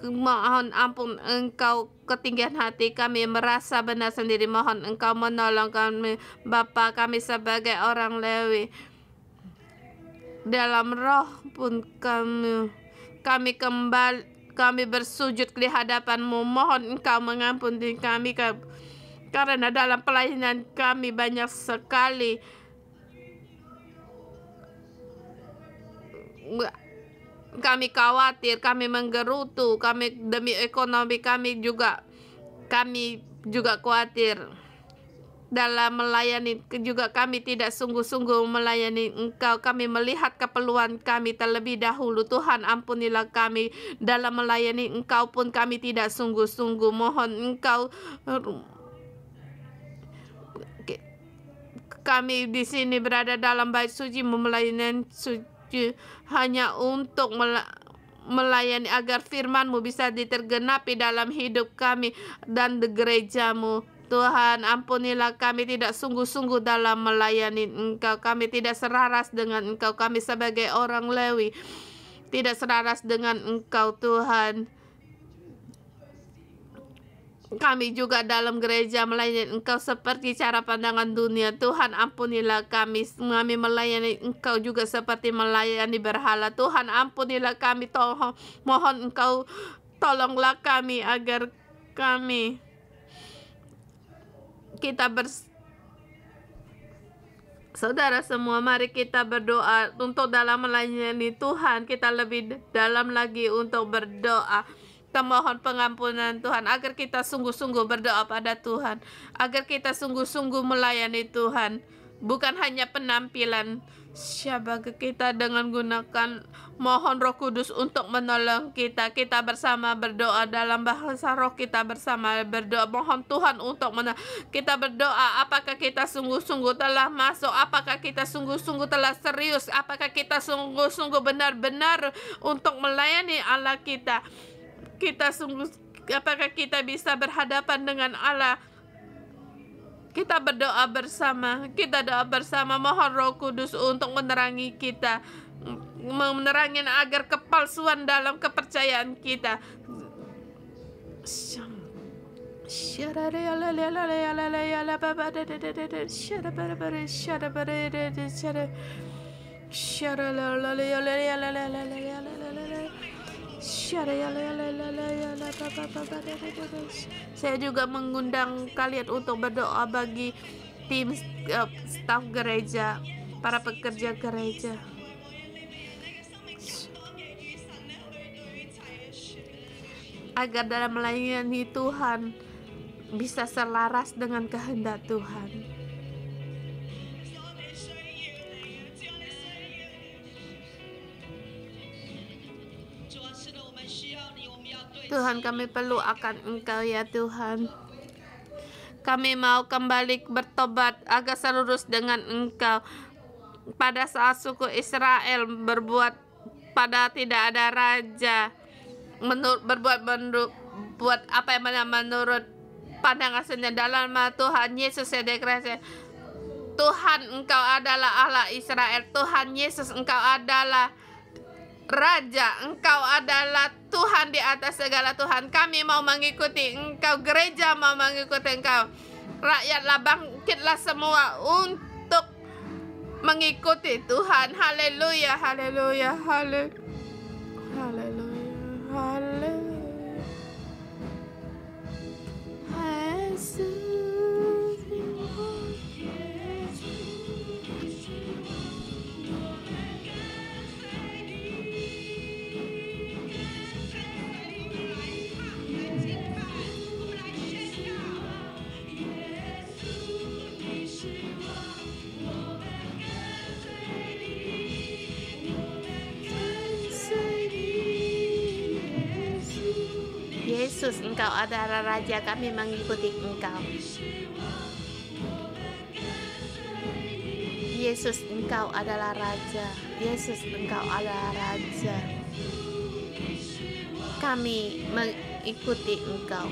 Mohon ampun Engkau ketinggian hati kami merasa benar sendiri. Mohon Engkau menolong kami Bapa, kami sebagai orang Lewi. Dalam roh pun kami bersujud di hadapan-Mu. Mohon Engkau mengampuni kami karena dalam pelayanan kami banyak sekali kami khawatir, kami menggerutu, demi ekonomi kami juga khawatir. Dalam melayani juga kami tidak sungguh-sungguh melayani Engkau. Kami melihat keperluan kami terlebih dahulu. Tuhan, ampunilah kami dalam melayani Engkau pun kami tidak sungguh-sungguh. Mohon Engkau, kami di sini berada dalam bait suci melayani suci hanya untuk melayani agar firman-Mu bisa ditergenapi dalam hidup kami dan di gereja-Mu. Tuhan, ampunilah kami tidak sungguh-sungguh dalam melayani Engkau. Kami tidak selaras dengan Engkau. Kami sebagai orang Lewi tidak selaras dengan Engkau, Tuhan. Kami juga dalam gereja melayani Engkau seperti cara pandangan dunia. Tuhan, ampunilah kami. Kami melayani Engkau juga seperti melayani berhala. Tuhan, ampunilah kami. Mohon Engkau tolonglah kami agar saudara semua, mari kita berdoa untuk dalam melayani Tuhan. Kita lebih dalam lagi untuk berdoa. Kita mohon pengampunan Tuhan agar kita sungguh-sungguh berdoa pada Tuhan, agar kita sungguh-sungguh melayani Tuhan, bukan hanya penampilan syabag kita dengan gunakan. Mohon Roh Kudus untuk menolong kita. Kita bersama berdoa dalam bahasa roh, kita bersama berdoa. Mohon Tuhan untuk kita berdoa. Apakah kita sungguh-sungguh telah masuk? Apakah kita sungguh-sungguh telah serius? Apakah kita sungguh-sungguh benar-benar untuk melayani Allah kita? Apakah kita bisa berhadapan dengan Allah? Kita berdoa bersama. Kita doa bersama. Mohon Roh Kudus untuk menerangi kita, menerangi agar kepalsuan dalam kepercayaan kita. Saya juga mengundang kalian untuk berdoa bagi tim staf gereja, para pekerja gereja. Agar dalam melayani Tuhan bisa selaras dengan kehendak Tuhan. Tuhan, kami perlu akan Engkau ya Tuhan. Kami mau kembali bertobat agar selurus dengan Engkau. Pada saat suku Israel berbuat pada tidak ada raja, berbuat apa yang menurut pandangan sendiri, dalam Tuhan Yesus yang deklarasi, Tuhan Engkau adalah Allah Israel. Tuhan Yesus Engkau adalah Raja, Engkau adalah Tuhan di atas segala Tuhan. Kami mau mengikuti Engkau, gereja mau mengikuti Engkau. Rakyatlah, bangkitlah semua untuk mengikuti Tuhan. Haleluya, haleluya, haleluya, haleluya, haleluya. Yesus, Engkau adalah Raja, kami mengikuti Engkau. Yesus, Engkau adalah Raja. Yesus, Engkau adalah Raja. mengikuti Engkau.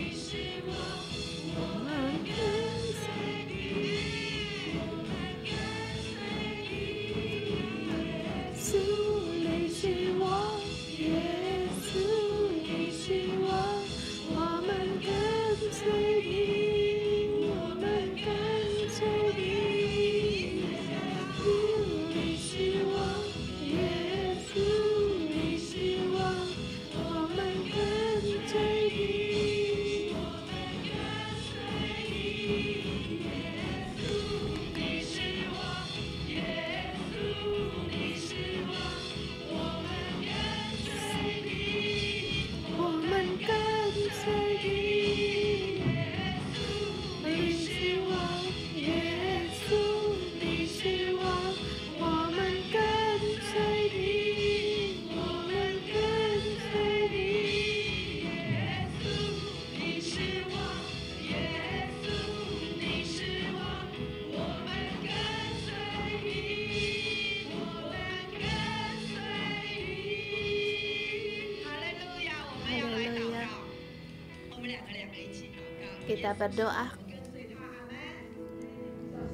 Kita berdoa.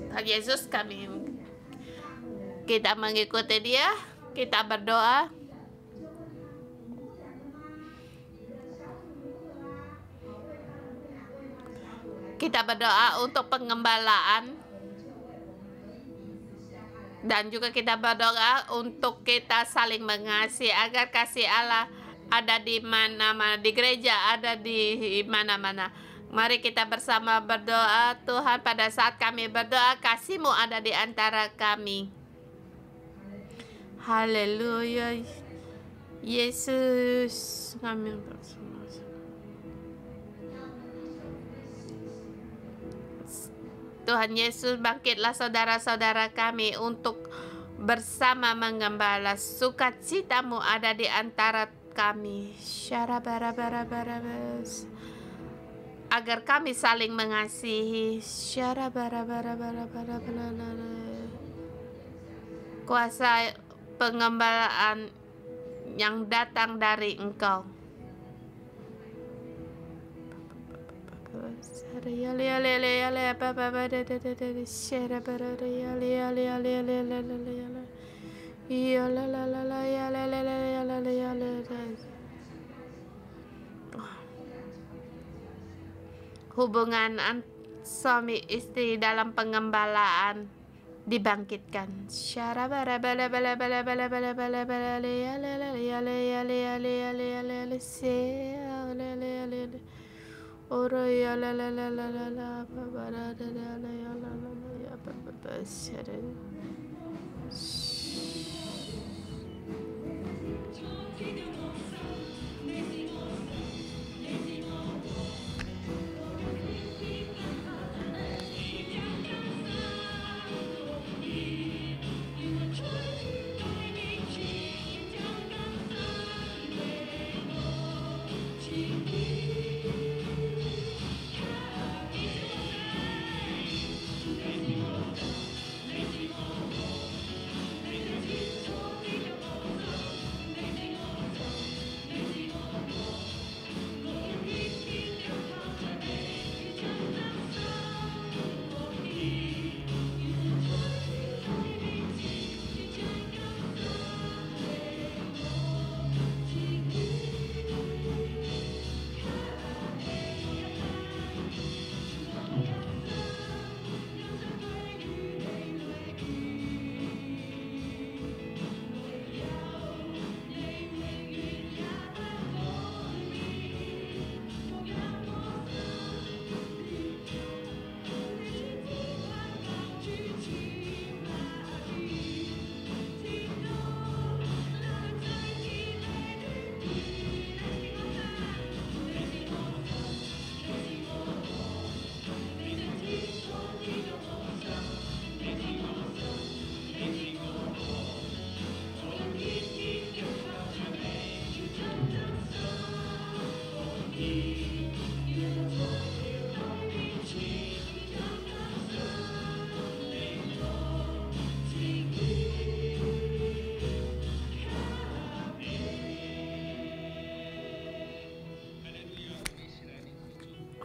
Tuhan Yesus, kita mengikuti Dia, kita berdoa. Kita berdoa untuk pengembalaan, dan juga kita berdoa untuk kita saling mengasihi, agar kasih Allah ada di mana-mana, di gereja, ada di mana-mana. Mari kita bersama berdoa. Tuhan, pada saat kami berdoa, kasih-Mu ada di antara kami. Haleluya. Yesus, kami bersama. Tuhan Yesus, bangkitlah saudara-saudara kami untuk bersama menggembala. Sukacita-Mu ada di antara kami. Syarabarabarabas. Agar kami saling mengasihi. Kuasa pengembalaan yang datang dari Engkau. Hubungan suami istri dalam pengembalaan dibangkitkan.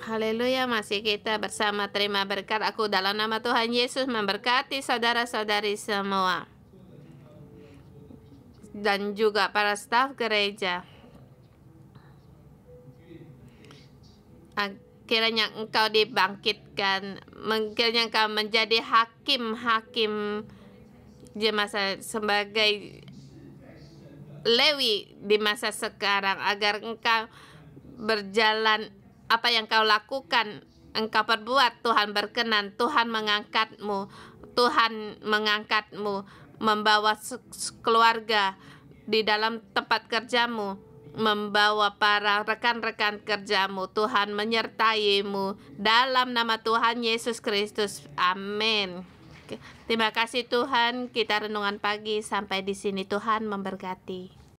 Haleluya, masih kita bersama terima berkat. Aku dalam nama Tuhan Yesus memberkati saudara-saudari semua. Dan juga para staf gereja. Kiranya engkau dibangkitkan. Kiranya engkau menjadi hakim-hakim masa sebagai Lewi di masa sekarang. Agar engkau berjalan apa yang kau lakukan, engkau perbuat, Tuhan berkenan, Tuhan mengangkatmu, membawa keluarga di dalam tempat kerjamu, membawa para rekan-rekan kerjamu, Tuhan menyertaimu, dalam nama Tuhan Yesus Kristus, amin. Terima kasih Tuhan, kita renungan pagi sampai di sini, Tuhan memberkati.